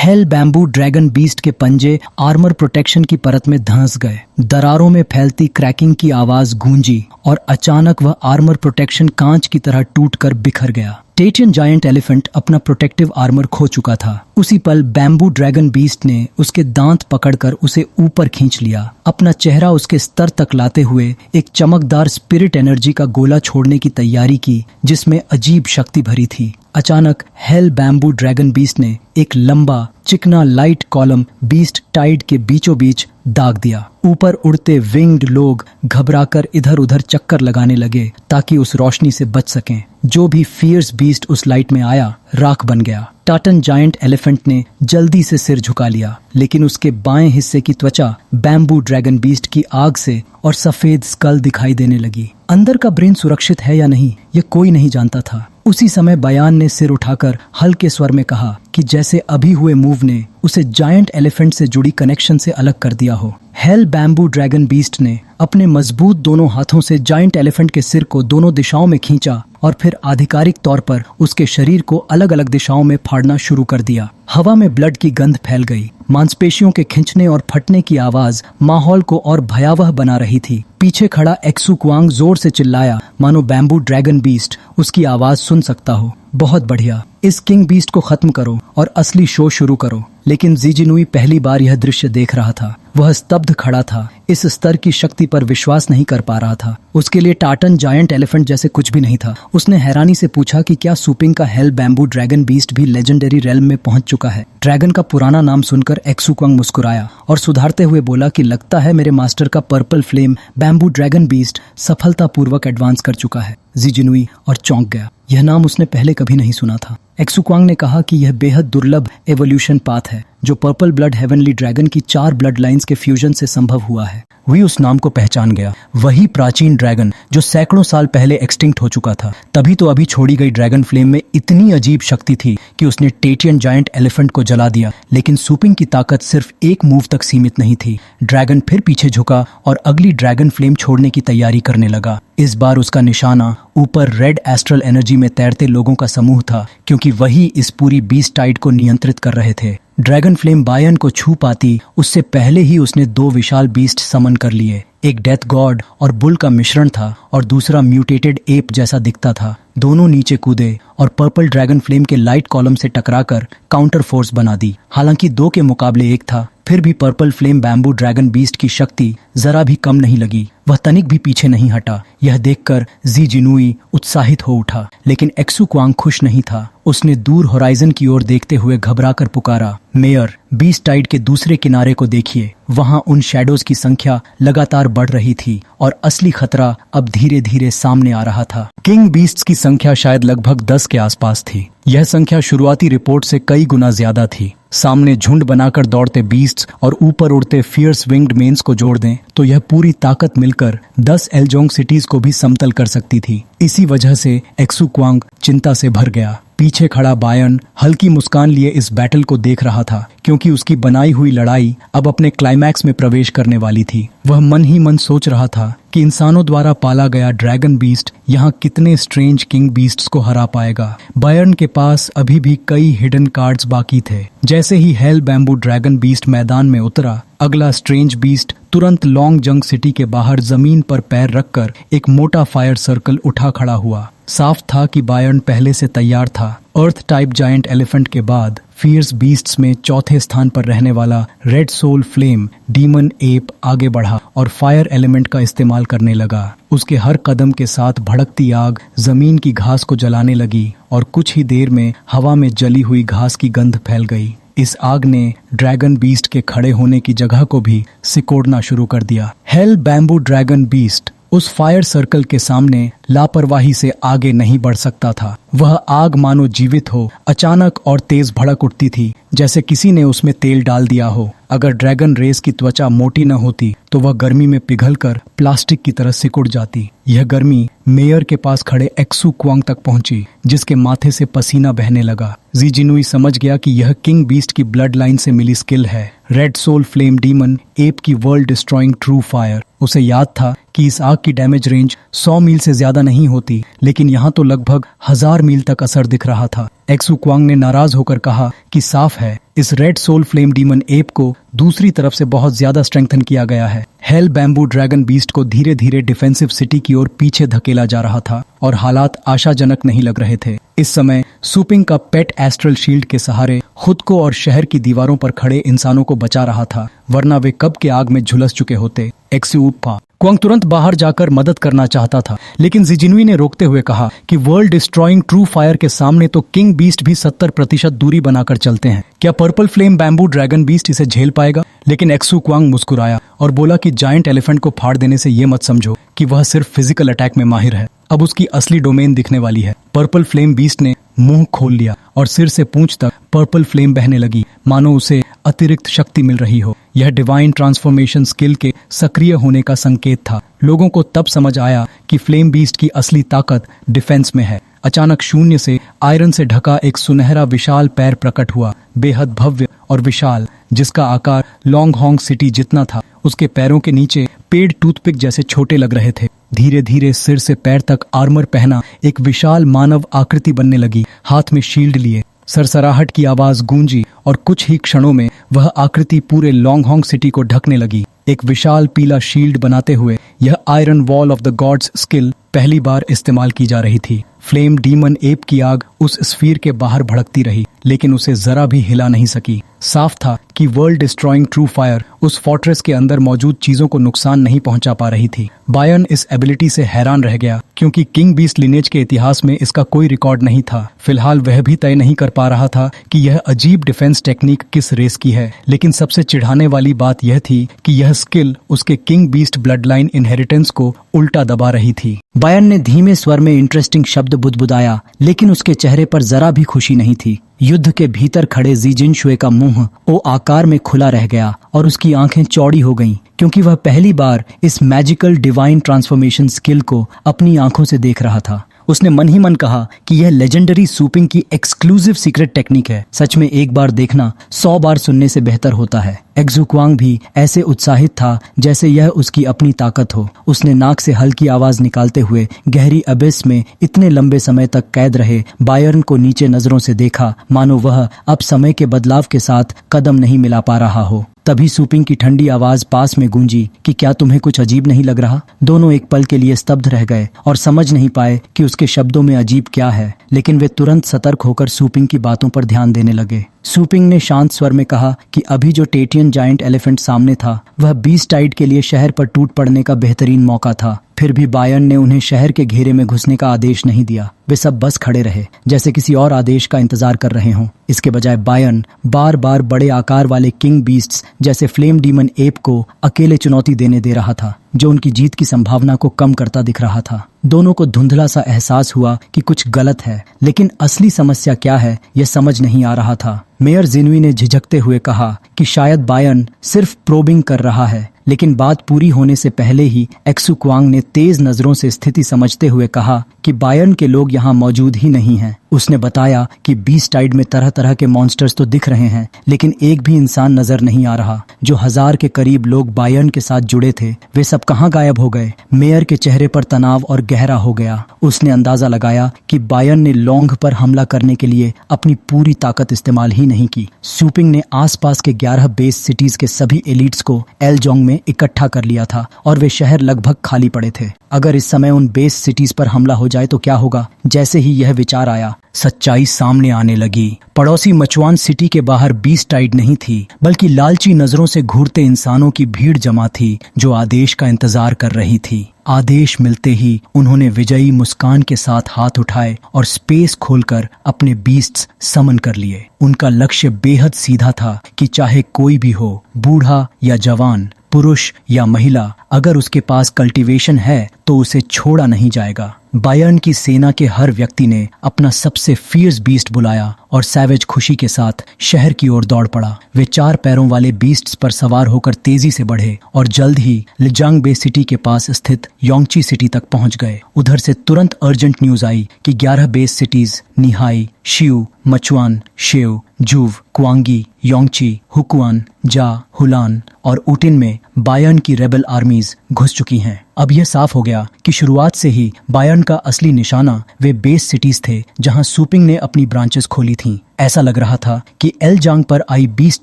Hello bamboo dragon beast के पंजे armour protection की परत में धंस गए। दरारों में फैलती क्रैकिंग की आवाज गूंजी और अचानक वह आर्मर प्रोटेक्शन कांच की तरह टूटकर बिखर गया। टेटियन जायंट एलिफेंट अपना प्रोटेक्टिव आर्मर खो चुका था। उसी पल बैम्बू ड्रैगन बीस्ट ने उसके दांत पकड़कर उसे ऊपर खींच लिया, अपना चेहरा उसके स्तर तक लाते हुए एक चमकदार स्पिरिट एनर्जी का गोला छोड़ने की तैयारी की जिसमें अजीब शक्ति भरी थी। अचानक हेल बैम्बू ड्रैगन बीस्ट ने एक लंबा चिकना लाइट कॉलम बीस्ट टाइड के बीचों बीच दाग दिया। ऊपर उड़ते विंग्ड लोग घबराकर इधर उधर चक्कर लगाने लगे ताकि उस रोशनी से बच सकें। जो भी फियर्स बीस्ट उस लाइट में आया राख बन गया। टाटन जायंट एलिफेंट ने जल्दी से सिर झुका लिया, लेकिन उसके बाएं हिस्से की त्वचा बैम्बू ड्रैगन बीस्ट की आग से और सफेद स्कल दिखाई देने लगी। अंदर का ब्रेन सुरक्षित है या नहीं यह कोई नहीं जानता था। उसी समय बयान ने सिर उठाकर हल्के स्वर में कहा कि जैसे अभी हुए मूव ने उसे जायंट एलिफेंट से जुड़ी कनेक्शन से अलग कर दिया हो। हेल बैम्बू ड्रैगन बीस्ट ने अपने मजबूत दोनों हाथों से जायंट एलिफेंट के सिर को दोनों दिशाओं में खींचा और फिर आधिकारिक तौर पर उसके शरीर को अलग अलग दिशाओं में फाड़ना शुरू कर दिया। हवा में ब्लड की गंध फैल गई। मांसपेशियों के खिंचने और फटने की आवाज माहौल को और भयावह बना रही थी। पीछे खड़ा एक्सू क्वांग जोर से चिल्लाया, मानो बैम्बू ड्रैगन बीस्ट उसकी आवाज सुन सकता हो। बहुत बढ़िया, इस किंग बीस्ट को खत्म करो और असली शो शुरू करो। लेकिन जीजिनुई पहली बार यह दृश्य देख रहा था। वह स्तब्ध खड़ा था, इस स्तर की शक्ति पर विश्वास नहीं कर पा रहा था। उसके लिए टाटन जायंट एलिफेंट जैसे कुछ भी नहीं था। उसने हैरानी से पूछा कि क्या सूपिंग का हेल बैम्बू ड्रैगन बीस्ट भी लेजेंडरी रेल्म में पहुंच चुका है। ड्रैगन का पुराना नाम सुनकर एक्सू क्वांग मुस्कुराया और सुधारते हुए बोला कि लगता है मेरे मास्टर का purple flame bamboo dragon beast सफलतापूर्वक एडवांस कर चुका है। जीजिनुई और चौंक गया। यह नाम उसने पहले कभी नहीं सुना था। एक्सू क्वांग ने कहा कि यह बेहद दुर्लभ एवोल्यूशन पाथ है जो पर्पल ब्लड हेवनली ड्रैगन की 4 ब्लड लाइंस के फ्यूजन से संभव हुआ है। वही उस नाम को पहचान गया, वही प्राचीन ड्रैगन जो सैकड़ों साल पहले एक्सटिंक्ट हो चुका था। तभी तो अभी छोड़ी गई ड्रैगन फ्लेम में इतनी अजीब शक्ति थी कि उसने टेटियन जायंट एलिफेंट को जला दिया। लेकिन सूपिंग की ताकत सिर्फ एक मूव तक सीमित नहीं थी। ड्रैगन फिर पीछे झुका और अगली ड्रैगन फ्लेम छोड़ने की तैयारी करने लगा। इस बार उसका निशाना ऊपर रेड एस्ट्रल एनर्जी में तैरते लोगों का समूह था, क्योंकि वही इस पूरी बीस्ट टाइड को नियंत्रित कर रहे थे। ड्रैगन फ्लेम बायन को छू पाती उससे पहले ही उसने 2 विशाल बीस्ट समन कर लिए। एक डेथ गॉड और बुल का मिश्रण था और दूसरा म्यूटेटेड एप जैसा दिखता था। दोनों नीचे कूदे और पर्पल ड्रैगन फ्लेम के लाइट कॉलम से टकराकर काउंटर फोर्स बना दी। हालांकि 2 के मुकाबले 1 था, फिर भी purple flame bamboo dragon beast की शक्ति जरा भी कम नहीं लगी। वह तनिक भी पीछे नहीं हटा। यह देखकर जीजिनुई उत्साहित हो उठा, लेकिन एक्सू क्वांग खुश नहीं था। उसने दूर होराइजन की ओर देखते हुए घबराकर पुकारा, मेयर, बीस्ट टाइड के दूसरे किनारे को देखिए। वहां उन शैडोज की संख्या लगातार बढ़ रही थी और असली खतरा अब धीरे धीरे सामने आ रहा था। किंग बीस्ट्स की संख्या शायद लगभग 10 के आसपास थी। यह संख्या शुरुआती रिपोर्ट से कई गुना ज्यादा थी। सामने झुंड बनाकर दौड़ते बीस्ट्स और ऊपर उड़ते फियर्स विंग्ड मेन्स को जोड़ दें तो यह पूरी ताकत मिलकर 10 एल्जोंग सिटीज को भी समतल कर सकती थी। इसी वजह से एक्सू क्वांग चिंता से भर गया। पीछे खड़ा बायन हल्की मुस्कान लिए इस बैटल को देख रहा था, क्योंकि उसकी बनाई हुई लड़ाई अब अपने क्लाइमैक्स में प्रवेश करने वाली थी। वह मन ही मन सोच रहा था कि इंसानों द्वारा पाला गया ड्रैगन बीस्ट यहाँ कितने स्ट्रेंज किंग बीस्ट्स को हरा पाएगा। बायर्न के पास अभी भी कई हिडन कार्ड्स बाकी थे। जैसे ही हेल बैम्बू ड्रैगन बीस्ट मैदान में उतरा, अगला स्ट्रेंज बीस्ट तुरंत लॉन्ग जंग सिटी के बाहर जमीन पर पैर रखकर एक मोटा फायर सर्कल उठा खड़ा हुआ। साफ था कि बायर्न पहले से तैयार था। अर्थ टाइप जायंट एलिफेंट के बाद फियर्स बीस्ट्स में चौथे स्थान पर रहने वाला red soul flame demon ape आगे बढ़ा और फायर एलिमेंट का इस्तेमाल करने लगा। उसके हर कदम के साथ भड़कती आग जमीन की घास को जलाने लगी और कुछ ही देर में हवा में जली हुई घास की गंध फैल गई। इस आग ने ड्रैगन बीस्ट के खड़े होने की जगह को भी सिकोड़ना शुरू कर दिया। हेल बैम्बू ड्रैगन बीस्ट उस फायर सर्कल के सामने लापरवाही से आगे नहीं बढ़ सकता था। वह आग मानो जीवित हो अचानक और तेज भड़क उठती थी, जैसे किसी ने उसमें तेल डाल दिया हो। अगर ड्रैगन रेस की त्वचा मोटी न होती तो वह गर्मी में पिघलकर प्लास्टिक की तरह सिकुड़ जाती। यह गर्मी मेयर के पास खड़े एक्सू क्वांग तक पहुंची, जिसके माथे से पसीना बहने लगा। जीजिनुई समझ गया कि यह किंग बीस्ट की ब्लड लाइन से मिली स्किल है। Red soul flame demon ape की वर्ल्ड डिस्ट्रॉइंग ट्रू फायर उसे याद था कि इस आग की डैमेज रेंज 100 मील से ज्यादा नहीं होती, लेकिन यहाँ तो लगभग 1000 मील तक असर दिख रहा था। एक्सू क्वांग ने नाराज होकर कहा कि साफ है, इस red soul flame demon ape को दूसरी तरफ से बहुत ज्यादा स्ट्रेंथन किया गया है। हेल बैम्बू ड्रैगन बीस्ट को धीरे धीरे डिफेंसिव सिटी की ओर पीछे धकेला जा रहा था और हालात आशाजनक नहीं लग रहे थे। इस समय सुपिंग का पेट एस्ट्रल शील्ड के सहारे खुद को और शहर की दीवारों पर खड़े इंसानों को बचा रहा था, वरना वे कब के आग में झुलस चुके होते। एक्सू उपा क्वांग तुरंत बाहर जाकर मदद करना चाहता था, लेकिन जिजिनुई ने रोकते हुए कहा कि वर्ल्ड डिस्ट्रॉइंग ट्रू फायर के सामने तो किंग बीस्ट भी 70% दूरी बनाकर चलते हैं। क्या purple flame bamboo dragon beast इसे झेल पाएगा? लेकिन एक्सू क्वांग मुस्कुराया और बोला कि जायंट एलिफेंट को फाड़ देने से ये मत समझो कि वह सिर्फ फिजिकल अटैक में माहिर है। अब उसकी असली डोमेन दिखने वाली है। पर्पल फ्लेम बीस्ट ने मुंह खोल लिया और सिर से पूंछ तक पर्पल फ्लेम बहने लगी, मानो उसे अतिरिक्त शक्ति मिल रही हो। यह डिवाइन ट्रांसफॉर्मेशन स्किल के सक्रिय होने का संकेत था। लोगों को तब समझ आया कि फ्लेम बीस्ट की असली ताकत डिफेंस में है। अचानक शून्य से आयरन से ढका एक सुनहरा विशाल पैर प्रकट हुआ, बेहद भव्य और विशाल, जिसका आकार लॉन्ग हॉन्ग सिटी जितना था। उसके पैरों के नीचे पेड़ टूथपिक जैसे छोटे लग रहे थे। धीरे धीरे सिर से पैर तक आर्मर पहना एक विशाल मानव आकृति बनने लगी, हाथ में शील्ड लिए। सरसराहट की आवाज गूंजी और कुछ ही क्षणों में वह आकृति पूरे लॉन्ग हॉन्ग सिटी को ढकने लगी। एक विशाल पीला शील्ड बनाते हुए यह iron wall of the gods skill पहली बार इस्तेमाल की जा रही थी। फ्लेम डीमन एप की आग उस स्फीयर के बाहर भड़कती रही, लेकिन उसे जरा भी हिला नहीं सकी। साफ था कि वर्ल्ड डिस्ट्रॉइंग ट्रू फायर उस फोर्ट्रेस के अंदर मौजूद चीजों को नुकसान नहीं पहुंचा पा रही थी। बायर्न इस एबिलिटी से हैरान रह गया, क्योंकि किंग बीस्ट लिनेज के इतिहास में इसका कोई रिकॉर्ड नहीं था। फिलहाल वह भी तय नहीं कर पा रहा था कि यह अजीब डिफेंस टेक्निक किस रेस की है, लेकिन सबसे चिढ़ाने वाली बात यह थी कि यह स्किल उसके king beast blood line inheritance को उल्टा दबा रही थी। बायर्न ने धीमे स्वर में इंटरेस्टिंग शब्द बुदबुदाया, लेकिन उसके चेहरे पर जरा भी खुशी नहीं थी। युद्ध के भीतर खड़े जी जिनशुए का मुंह ओ आकार में खुला रह गया और उसकी आंखें चौड़ी हो गईं, क्योंकि वह पहली बार इस मैजिकल डिवाइन ट्रांसफॉर्मेशन स्किल को अपनी आंखों से देख रहा था। उसने मन ही मन कहा कि यह लेजेंडरी सूपिंग की एक्सक्लूसिव सीक्रेट टेक्निक है। सच में एक बार देखना 100 बार सुनने से बेहतर होता है। एक्सू क्वांग भी ऐसे उत्साहित था जैसे यह उसकी अपनी ताकत हो। उसने नाक से हल्की आवाज निकालते हुए गहरी अबिस में इतने लंबे समय तक कैद रहे बायर्न को नीचे नजरों से देखा, मानो वह अब समय के बदलाव के साथ कदम नहीं मिला पा रहा हो। तभी सूपिंग की ठंडी आवाज पास में गूंजी कि क्या तुम्हें कुछ अजीब नहीं लग रहा? दोनों एक पल के लिए स्तब्ध रह गए और समझ नहीं पाए कि उसके शब्दों में अजीब क्या है, लेकिन वे तुरंत सतर्क होकर सूपिंग की बातों पर ध्यान देने लगे। सूपिंग ने शांत स्वर में कहा कि अभी जो टेटियन जायंट एलिफेंट सामने था वह बीस्ट टाइड के लिए शहर पर टूट पड़ने का बेहतरीन मौका था। फिर भी बायर्न ने उन्हें शहर के घेरे में घुसने का आदेश नहीं दिया। वे सब बस खड़े रहे, जैसे किसी और आदेश का इंतजार कर रहे हों। इसके बजाय बायर्न बार बार बड़े आकार वाले किंग बीस्ट्स जैसे फ्लेम डीमन एप को अकेले चुनौती देने दे रहा था, जो उनकी जीत की संभावना को कम करता दिख रहा था। दोनों को धुंधला सा एहसास हुआ कि कुछ गलत है, लेकिन असली समस्या क्या है यह समझ नहीं आ रहा था। मेयर जिनुई ने झिझकते हुए कहा कि शायद बायर्न सिर्फ प्रोबिंग कर रहा है, लेकिन बात पूरी होने से पहले ही एक्सू क्वांग ने तेज नजरों से स्थिति समझते हुए कहा कि बायर्न के लोग यहाँ मौजूद ही नहीं हैं। उसने बताया कि बीस्ट टाइड में तरह तरह के मॉन्स्टर्स तो दिख रहे हैं, लेकिन एक भी इंसान नजर नहीं आ रहा। जो 1000 के करीब लोग बायर्न के साथ जुड़े थे, वे सब कहाँ गायब हो गए? मेयर के चेहरे पर तनाव और गहरा हो गया। उसने अंदाजा लगाया कि बायर्न ने लोंग पर हमला करने के लिए अपनी पूरी ताकत इस्तेमाल ही नहीं की। सूपिंग ने आसपास के 11 बेस सिटीज के सभी एलिट्स को एलजोंग में इकट्ठा कर लिया था और वे शहर लगभग खाली पड़े थे। अगर इस समय उन बेस सिटीज पर हमला हो जाए तो क्या होगा? जैसे ही यह विचार आया, सच्चाई सामने आने लगी। पड़ोसी मचुआन सिटी के बाहर बीस्ट टाइड नहीं थी, बल्कि लालची नजरों से घूरते इंसानों की भीड़ जमा थी जो आदेश का इंतजार कर रही थी। आदेश मिलते ही उन्होंने विजयी मुस्कान के साथ हाथ उठाए और स्पेस खोलकर अपने बीस्ट्स समन कर लिए। उनका लक्ष्य बेहद सीधा था कि चाहे कोई भी हो, बूढ़ा या जवान, पुरुष या महिला, अगर उसके पास कल्टीवेशन है तो उसे छोड़ा नहीं जाएगा। बायर्न की सेना के हर व्यक्ति ने अपना सबसे फियर्स बीस्ट बुलाया और सैवेज खुशी के साथ शहर की ओर दौड़ पड़ा। वे 4 पैरों वाले बीस्ट्स पर सवार होकर तेजी से बढ़े और जल्द ही लिजांग बे सिटी के पास स्थित योंगची सिटी तक पहुंच गए। उधर से तुरंत अर्जेंट न्यूज आई कि 11 बेस सिटीज निहाई, शिव, मचुआन, शेव, जुव, क्वांगी, योंगची, हुकुआन, जा, हुलान और उटिन में बायर्न की रेबल आर्मीज सिटीज घुस चुकी हैं। अब यह साफ हो गया कि शुरुआत से ही बायर्न का असली निशाना वे बेस सिटीज थे जहां सूपिंग ने अपनी ब्रांचेस खोली थीं। ऐसा लग रहा था कि एल्जांग पर आई बीस्ट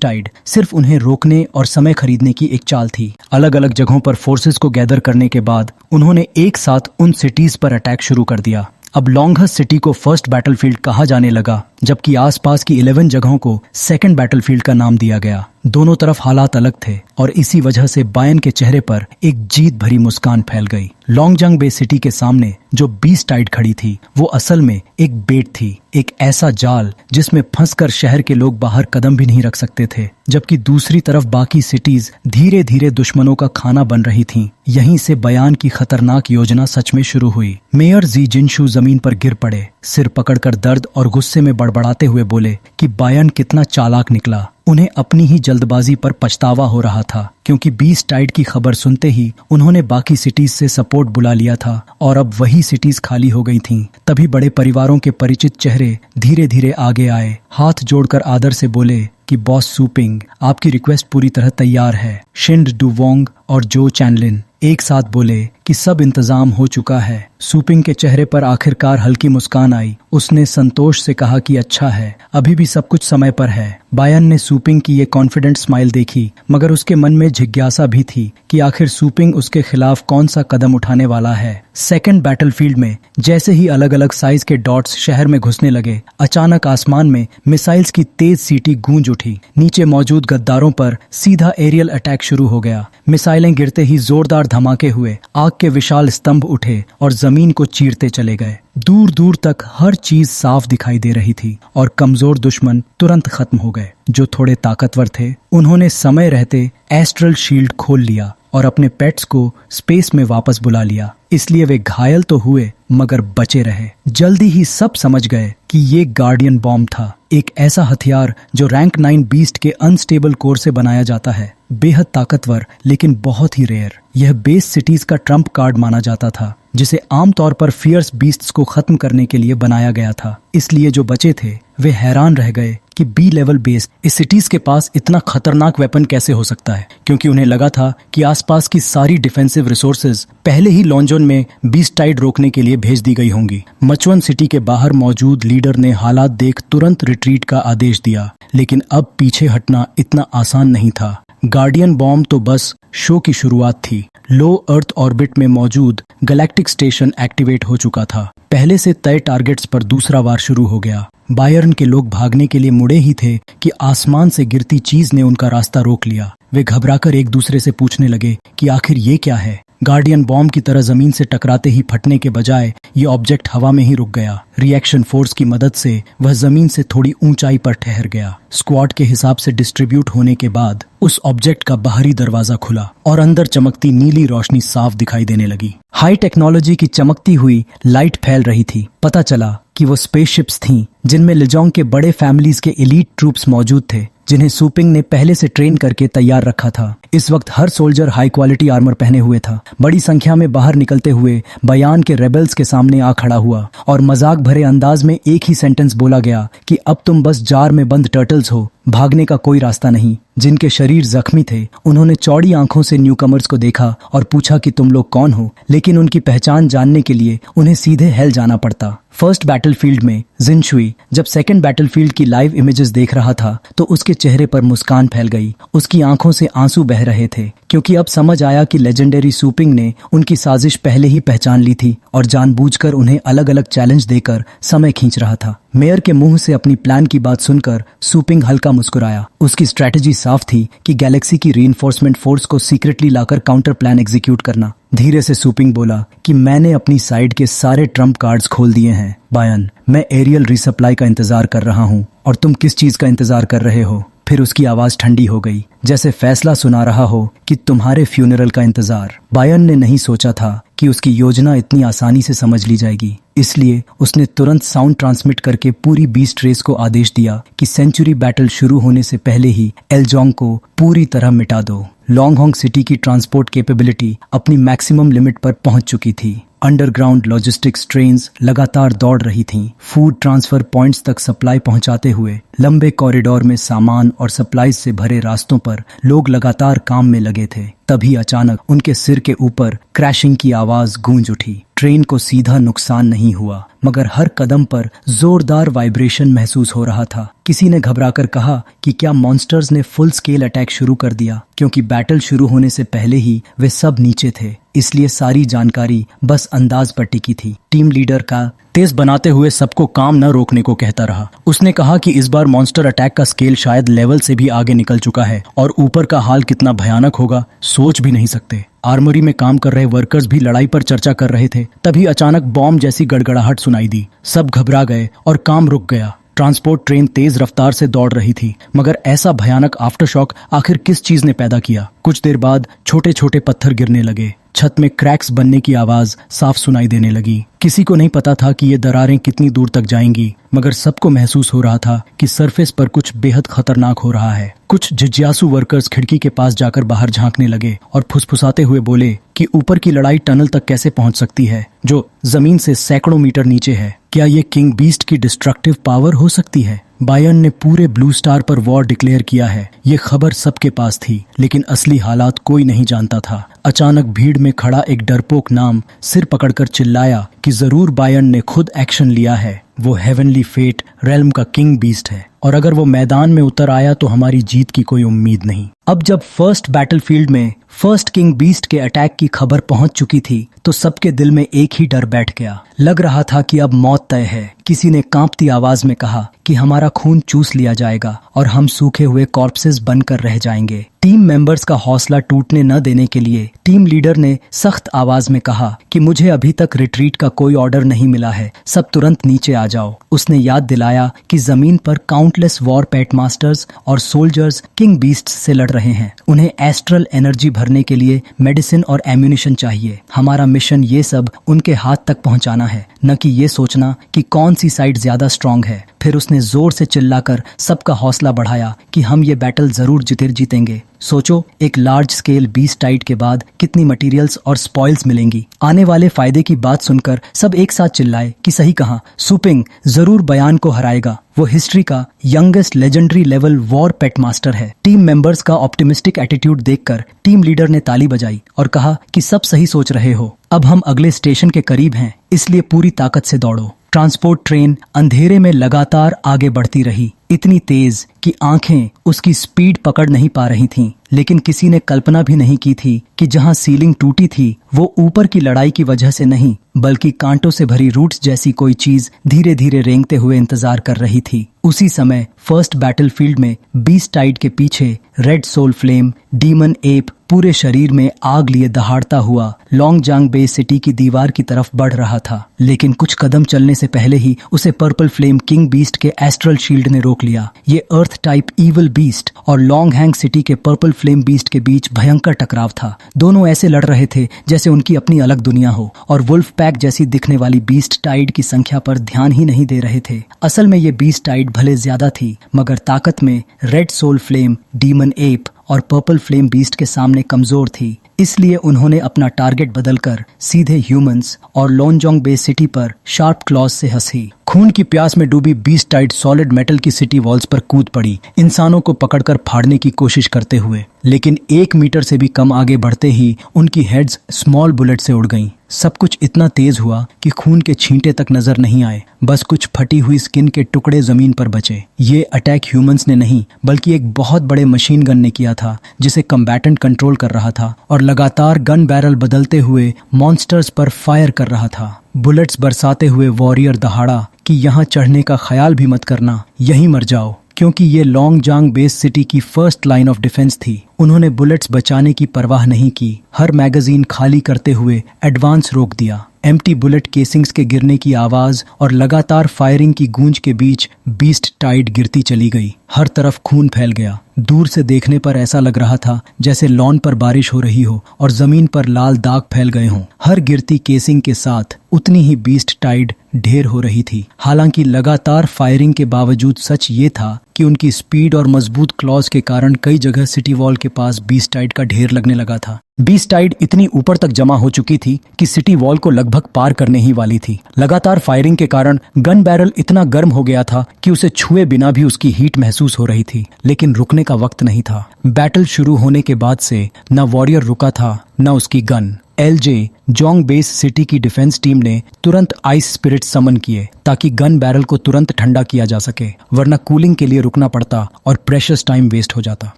टाइड सिर्फ उन्हें रोकने और समय खरीदने की एक चाल थी। अलग अलग जगहों पर फोर्सेस को गैदर करने के बाद उन्होंने एक साथ उन सिटीज पर अटैक शुरू कर दिया। अब लॉन्गहस्ट सिटी को फर्स्ट बैटलफील्ड कहा जाने लगा, जबकि आसपास की 11 जगहों को सेकंड बैटलफील्ड का नाम दिया गया। दोनों तरफ हालात अलग थे और इसी वजह से बायर्न के चेहरे पर एक जीत भरी मुस्कान फैल गई। लॉन्गजंग बे सिटी के सामने जो बीस्ट टाइड खड़ी थी वो असल में एक बेट थी, एक ऐसा जाल जिसमें फंसकर शहर के लोग बाहर कदम भी नहीं रख सकते थे, जबकि दूसरी तरफ बाकी सिटीज धीरे धीरे दुश्मनों का खाना बन रही थीं। यहीं से बयान की खतरनाक योजना सच में शुरू हुई। मेयर जी जिनशू जमीन पर गिर पड़े, सिर पकड़कर दर्द और गुस्से में बड़बड़ाते हुए बोले कि बायर्न कितना चालाक निकला। उन्हें अपनी ही जल्दबाजी पर पछतावा हो रहा था, क्योंकि बीस्ट टाइड की खबर सुनते ही उन्होंने बाकी सिटीज से सपोर्ट बुला लिया था और अब वही सिटीज खाली हो गई थीं। तभी बड़े परिवारों के परिचित चेहरे धीरे धीरे आगे आए, हाथ जोड़कर आदर से बोले कि बॉस सूपिंग, आपकी रिक्वेस्ट पूरी तरह तैयार है। शिंड डू वोंग और जो चैनलिन एक साथ बोले कि सब इंतजाम हो चुका है। सूपिंग के चेहरे पर आखिरकार हल्की मुस्कान आई। उसने संतोष से कहा कि अच्छा है, अभी भी सब कुछ समय पर है। बायर्न ने सूपिंग की ये कॉन्फिडेंट स्माइल देखी, मगर उसके मन में जिज्ञासा भी थी कि आखिर सूपिंग उसके खिलाफ कौन सा कदम उठाने वाला है। सेकंड बैटलफील्ड में जैसे ही अलग अलग साइज के डॉट्स शहर में घुसने लगे, अचानक आसमान में मिसाइल्स की तेज सीटी गूंज उठी। नीचे मौजूद गद्दारों पर सीधा एरियल अटैक शुरू हो गया। मिसाइलें गिरते ही जोरदार धमाके हुए, आग के विशाल स्तंभ उठे और जमीन को चीरते चले गए। दूर दूर तक हर चीज साफ दिखाई दे रही थी और कमजोर दुश्मन तुरंत खत्म हो गए। जो थोड़े ताकतवर थे उन्होंने समय रहते एस्ट्रल शील्ड खोल लिया और अपने पेट्स को स्पेस में वापस बुला लिया। इसलिए वे घायल तो हुए मगर बचे रहे। जल्दी ही सब समझ गए कि ये गार्डियन बॉम्ब था, एक ऐसा हथियार जो रैंक 9 बीस्ट के अनस्टेबल कोर से बनाया जाता है। बेहद ताकतवर लेकिन बहुत ही रेयर। यह बेस सिटीज का ट्रम्प कार्ड माना जाता था, जिसे आमतौर पर फियर्स बीस्ट्स को खत्म करने के लिए बनाया गया था। इसलिए जो बचे थे वे हैरान रह गए कि बी लेवल बेस इस सिटीज के पास इतना खतरनाक वेपन कैसे हो सकता है, क्योंकि उन्हें लगा था कि आसपास की सारी डिफेंसिव रिसोर्सेज पहले ही लॉन्जोन में बीस्ट टाइड रोकने के लिए भेज दी गई होंगी। मचवन सिटी के बाहर मौजूद लीडर ने हालात देख तुरंत रिट्रीट का आदेश दिया, लेकिन अब पीछे हटना इतना आसान नहीं था। गार्डियन बॉम्ब तो बस शो की शुरुआत थी। लो अर्थ ऑर्बिट में मौजूद गैलेक्टिक स्टेशन एक्टिवेट हो चुका था। पहले से तय टारगेट्स पर दूसरा वार शुरू हो गया। बायर्न के लोग भागने के लिए मुड़े ही थे कि आसमान से गिरती चीज ने उनका रास्ता रोक लिया। वे घबराकर एक दूसरे से पूछने लगे कि आखिर ये क्या है। गार्डियन बॉम्ब की तरह जमीन से टकराते ही फटने के बजाय ये ऑब्जेक्ट हवा में ही रुक गया। रिएक्शन फोर्स की मदद से वह जमीन से थोड़ी ऊंचाई पर ठहर गया। स्क्वाड के हिसाब से डिस्ट्रीब्यूट होने के बाद उस ऑब्जेक्ट का बाहरी दरवाजा खुला और अंदर चमकती नीली रोशनी साफ दिखाई देने लगी। हाई टेक्नोलॉजी की चमकती हुई लाइट फैल रही थी। पता चला कि वो स्पेसशिप्स थीं, जिनमें लिजोंग के बड़े फैमिलीज के एलीट ट्रूप्स मौजूद थे, जिन्हें सूपिंग ने पहले से ट्रेन करके तैयार रखा था। इस वक्त हर सोल्जर हाई क्वालिटी आर्मर पहने हुए था। बड़ी संख्या में बाहर निकलते हुए बयान के रेबल्स के सामने आ खड़ा हुआ और मजाक भरे अंदाज में एक ही सेंटेंस बोला गया कि अब तुम बस जार में बंद टर्टल्स हो, भागने का कोई रास्ता नहीं। जिनके शरीर जख्मी थे उन्होंने चौड़ी आंखों से न्यूकमर्स को देखा और पूछा कि तुम लोग कौन हो, लेकिन उनकी पहचान जानने के लिए उन्हें सीधे हेल जाना पड़ता। फर्स्ट बैटलफील्ड में जिनशुई जब सेकंड बैटलफील्ड की लाइव इमेजेस देख रहा था तो उसके चेहरे पर मुस्कान फैल गई। उसकी आंखों से आंसू बह रहे थे, क्योंकि अब समझ आया कि लेजेंडरी सूपिंग ने उनकी साजिश पहले ही पहचान ली थी और जानबूझकर उन्हें अलग अलग चैलेंज देकर समय खींच रहा था। मेयर के मुंह से अपनी प्लान की बात सुनकर सूपिंग हल्का मुस्कुराया। उसकी स्ट्रेटजी साफ थी कि गैलेक्सी की रीइंफोर्समेंट फोर्स को सीक्रेटली लाकर काउंटर प्लान एग्जीक्यूट करना। धीरे से सूपिंग बोला कि मैंने अपनी साइड के सारे ट्रम्प कार्ड्स खोल दिए हैं बायर्न। मैं एरियल रिसप्लाई का इंतजार कर रहा हूँ और तुम किस चीज का इंतजार कर रहे हो। फिर उसकी आवाज ठंडी हो गई, जैसे फैसला सुना रहा हो कि तुम्हारे फ्यूनरल का इंतजार। बायर्न ने नहीं सोचा था कि उसकी योजना इतनी आसानी से समझ ली जाएगी, इसलिए उसने तुरंत साउंड ट्रांसमिट करके पूरी बीस्ट रेस को आदेश दिया कि सेंचुरी बैटल शुरू होने से पहले ही एल्जोंग को पूरी तरह मिटा दो। लॉन्गहोंग सिटी की ट्रांसपोर्ट कैपेबिलिटी अपनी मैक्सिमम लिमिट पर पहुंच चुकी थी। अंडरग्राउंड लॉजिस्टिक्स ट्रेन्स लगातार दौड़ रही थीं, फूड ट्रांसफर पॉइंट्स तक सप्लाई पहुंचाते हुए लंबे कॉरिडोर में सामान और सप्लाईज से भरे रास्तों पर लोग लगातार काम में लगे थे। तभी अचानक उनके सिर के ऊपर क्रैशिंग की आवाज गूंज उठी। ट्रेन को सीधा नुकसान नहीं हुआ, मगर हर कदम पर जोरदार वाइब्रेशन महसूस हो रहा था। किसी ने घबराकर कहा कि क्या मॉन्स्टर्स ने फुल स्केल अटैक शुरू कर दिया, क्योंकि बैटल शुरू होने से पहले ही वे सब नीचे थे, इसलिए सारी जानकारी बस अंदाज पर टिकी थी। टीम लीडर का तेज बनाते हुए सबको काम न रोकने को कहता रहा। उसने कहा कि इस बार मॉन्स्टर अटैक का स्केल शायद लेवल से भी आगे निकल चुका है और ऊपर का हाल कितना भयानक होगा सोच भी नहीं सकते। आर्मरी में काम कर रहे वर्कर्स भी लड़ाई पर चर्चा कर रहे थे। तभी अचानक बॉम्ब जैसी गड़गड़ाहट सुनाई दी। सब घबरा गए और काम रुक गया। ट्रांसपोर्ट ट्रेन तेज रफ्तार से दौड़ रही थी, मगर ऐसा भयानक आफ्टरशॉक आखिर किस चीज ने पैदा किया? कुछ देर बाद छोटे छोटे पत्थर गिरने लगे। छत में क्रैक्स बनने की आवाज साफ सुनाई देने लगी। किसी को नहीं पता था कि ये दरारें कितनी दूर तक जाएंगी, मगर सबको महसूस हो रहा था कि सरफेस पर कुछ बेहद खतरनाक हो रहा है। कुछ जिज्ञासु वर्कर्स खिड़की के पास जाकर बाहर झांकने लगे और फुसफुसाते हुए बोले कि ऊपर की लड़ाई टनल तक कैसे पहुंच सकती है, जो जमीन से सैकड़ों मीटर नीचे है। क्या ये किंग बीस्ट की डिस्ट्रक्टिव पावर हो सकती है? बायर्न ने पूरे ब्लू स्टार पर वॉर डिक्लेयर किया है। ये खबर सबके पास थी, लेकिन असली हालात कोई नहीं जानता था। अचानक भीड़ में खड़ा एक डरपोक नाम सिर पकड़कर चिल्लाया कि जरूर बायर्न ने खुद एक्शन लिया है। वो हेवनली फेट रेल्म का किंग बीस्ट है, और अगर वो मैदान में उतर आया तो हमारी जीत की कोई उम्मीद नहीं। अब जब फर्स्ट बैटलफील्ड में फर्स्ट किंग बीस्ट के अटैक की खबर पहुंच चुकी थी, तो सबके दिल में एक ही डर बैठ गया। लग रहा था कि अब मौत तय है। किसी ने कांपती आवाज में कहा कि हमारा खून चूस लिया जाएगा और हम सूखे हुए कॉर्पसेस बनकर रह जाएंगे। टीम मेंबर्स का हौसला टूटने न देने के लिए टीम लीडर ने सख्त आवाज में कहा कि मुझे अभी तक रिट्रीट का कोई ऑर्डर नहीं मिला है, सब तुरंत नीचे आ जाओ। उसने याद दिलाया कि जमीन पर काउंटलेस वॉर पेट मास्टर्स और सोल्जर्स किंग बीस्ट से लड़ रहे हैं। उन्हें एस्ट्रल एनर्जी भरने के लिए मेडिसिन और एम्यूनिशन चाहिए। हमारा मिशन ये सब उनके हाथ तक पहुंचाना है, न कि ये सोचना कि कौन सी साइड ज्यादा स्ट्रांग है। फिर उसने जोर से चिल्लाकर सबका हौसला बढ़ाया कि हम ये बैटल जरूर जीतेंगे। सोचो, एक लार्ज स्केल बीस्ट टाइड के बाद कितनी मटेरियल्स और स्पॉइल्स मिलेंगी। आने वाले फायदे की बात सुनकर सब एक साथ चिल्लाए कि सही कहा, सुपिंग जरूर बयान को हराएगा। वो हिस्ट्री का यंगेस्ट लेजेंडरी लेवल वॉर पेट मास्टर है। टीम मेंबर्स का ऑप्टिमिस्टिक एटीट्यूड देखकर टीम लीडर ने ताली बजाई और कहा कि सब सही सोच रहे हो। अब हम अगले स्टेशन के करीब हैं, इसलिए पूरी ताकत से दौड़ो। ट्रांसपोर्ट ट्रेन अंधेरे में लगातार आगे बढ़ती रही, इतनी तेज कि आंखें उसकी स्पीड पकड़ नहीं पा रही थीं। लेकिन किसी ने कल्पना भी नहीं की थी कि जहां सीलिंग टूटी थी वो ऊपर की लड़ाई की वजह से नहीं, बल्कि कांटों से भरी रूट्स जैसी कोई चीज धीरे धीरे रेंगते हुए इंतजार कर रही थी। उसी समय फर्स्ट बैटलफील्ड में बीस्ट टाइड के पीछे red soul flame demon ape पूरे शरीर में आग लिए दहाड़ता हुआ लॉन्गजांग बे सिटी की दीवार की तरफ बढ़ रहा था। लेकिन कुछ कदम चलने से पहले ही उसे पर्पल फ्लेम किंग बीस्ट के एस्ट्रल शील्ड ने रोक लिया। ये अर्थ टाइप ईवल बीस्ट और लॉन्ग हैंग सिटी के पर्पल फ्लेम बीस्ट के बीच भयंकर टकराव था। दोनों ऐसे लड़ रहे थे जैसे उनकी अपनी अलग दुनिया हो, और वुल्फ पैक जैसी दिखने वाली बीस्ट टाइड की संख्या पर ध्यान ही नहीं दे रहे थे। असल में ये बीस्ट टाइड भले ज्यादा थी, मगर ताकत में red soul flame demon ape और पर्पल फ्लेम बीस्ट के सामने कमजोर थी। इसलिए उन्होंने अपना टारगेट बदलकर सीधे ह्यूमंस और लॉन्गजांग बे सिटी पर शार्प क्लॉज से हंसी। खून की प्यास में डूबी बीस्ट टाइड सॉलिड मेटल की सिटी वॉल्स पर कूद पड़ी, इंसानों को पकड़कर फाड़ने की कोशिश करते हुए। लेकिन 1 मीटर से भी कम आगे बढ़ते ही उनकी हेड्स स्मॉल बुलेट से उड़ गईं। सब कुछ इतना तेज हुआ कि खून के छींटे तक नजर नहीं आए, बस कुछ फटी हुई स्किन के टुकड़े जमीन पर बचे। ये अटैक ह्यूमंस ने नहीं, बल्कि एक बहुत बड़े मशीन गन ने किया था, जिसे कम्बैटेंट कंट्रोल कर रहा था और लगातार गन बैरल बदलते हुए मॉन्स्टर्स पर फायर कर रहा था। बुलेट्स बरसाते हुए वॉरियर दहाड़ा कि यहाँ चढ़ने का ख्याल भी मत करना, यहीं मर जाओ, क्योंकि ये लॉन्गजांग बेस सिटी की फर्स्ट लाइन ऑफ डिफेंस थी। उन्होंने बुलेट्स बचाने की परवाह नहीं की। हर मैगजीन खाली करते हुए एडवांस रोक दिया। एम्प्टी बुलेट केसिंग्स के गिरने की आवाज और लगातार फायरिंग की गूंज के बीच बीस्ट टाइड गिरती चली गई। हर तरफ खून फैल गया। दूर से देखने पर ऐसा लग रहा था जैसे लॉन पर बारिश हो रही हो और जमीन पर लाल दाग फैल गए हों। हर गिरती केसिंग के साथ उतनी ही बीस्ट टाइड ढेर हो रही थी। हालांकि लगातार फायरिंग के बावजूद सच ये था कि उनकी स्पीड और मजबूत क्लॉज के कारण कई जगह सिटी वॉल के पास बीस्टाइड का ढेर लगने लगा था। बीस्टाइड इतनी ऊपर तक जमा हो चुकी थी कि सिटी वॉल को लगभग पार करने ही वाली थी। लगातार फायरिंग के कारण गन बैरल इतना गर्म हो गया था कि उसे छुए बिना भी उसकी हीट महसूस हो रही थी, लेकिन रुकने का वक्त नहीं था। बैटल शुरू होने के बाद से न वॉरियर रुका था न उसकी gun. LJ Jong base city की डिफेंस टीम ने तुरंत आइस स्पिरिट समन किए ताकि गन बैरल को तुरंत ठंडा किया जा सके, वरना कूलिंग के लिए रुकना पड़ता और प्रेशियस टाइम वेस्ट हो जाता।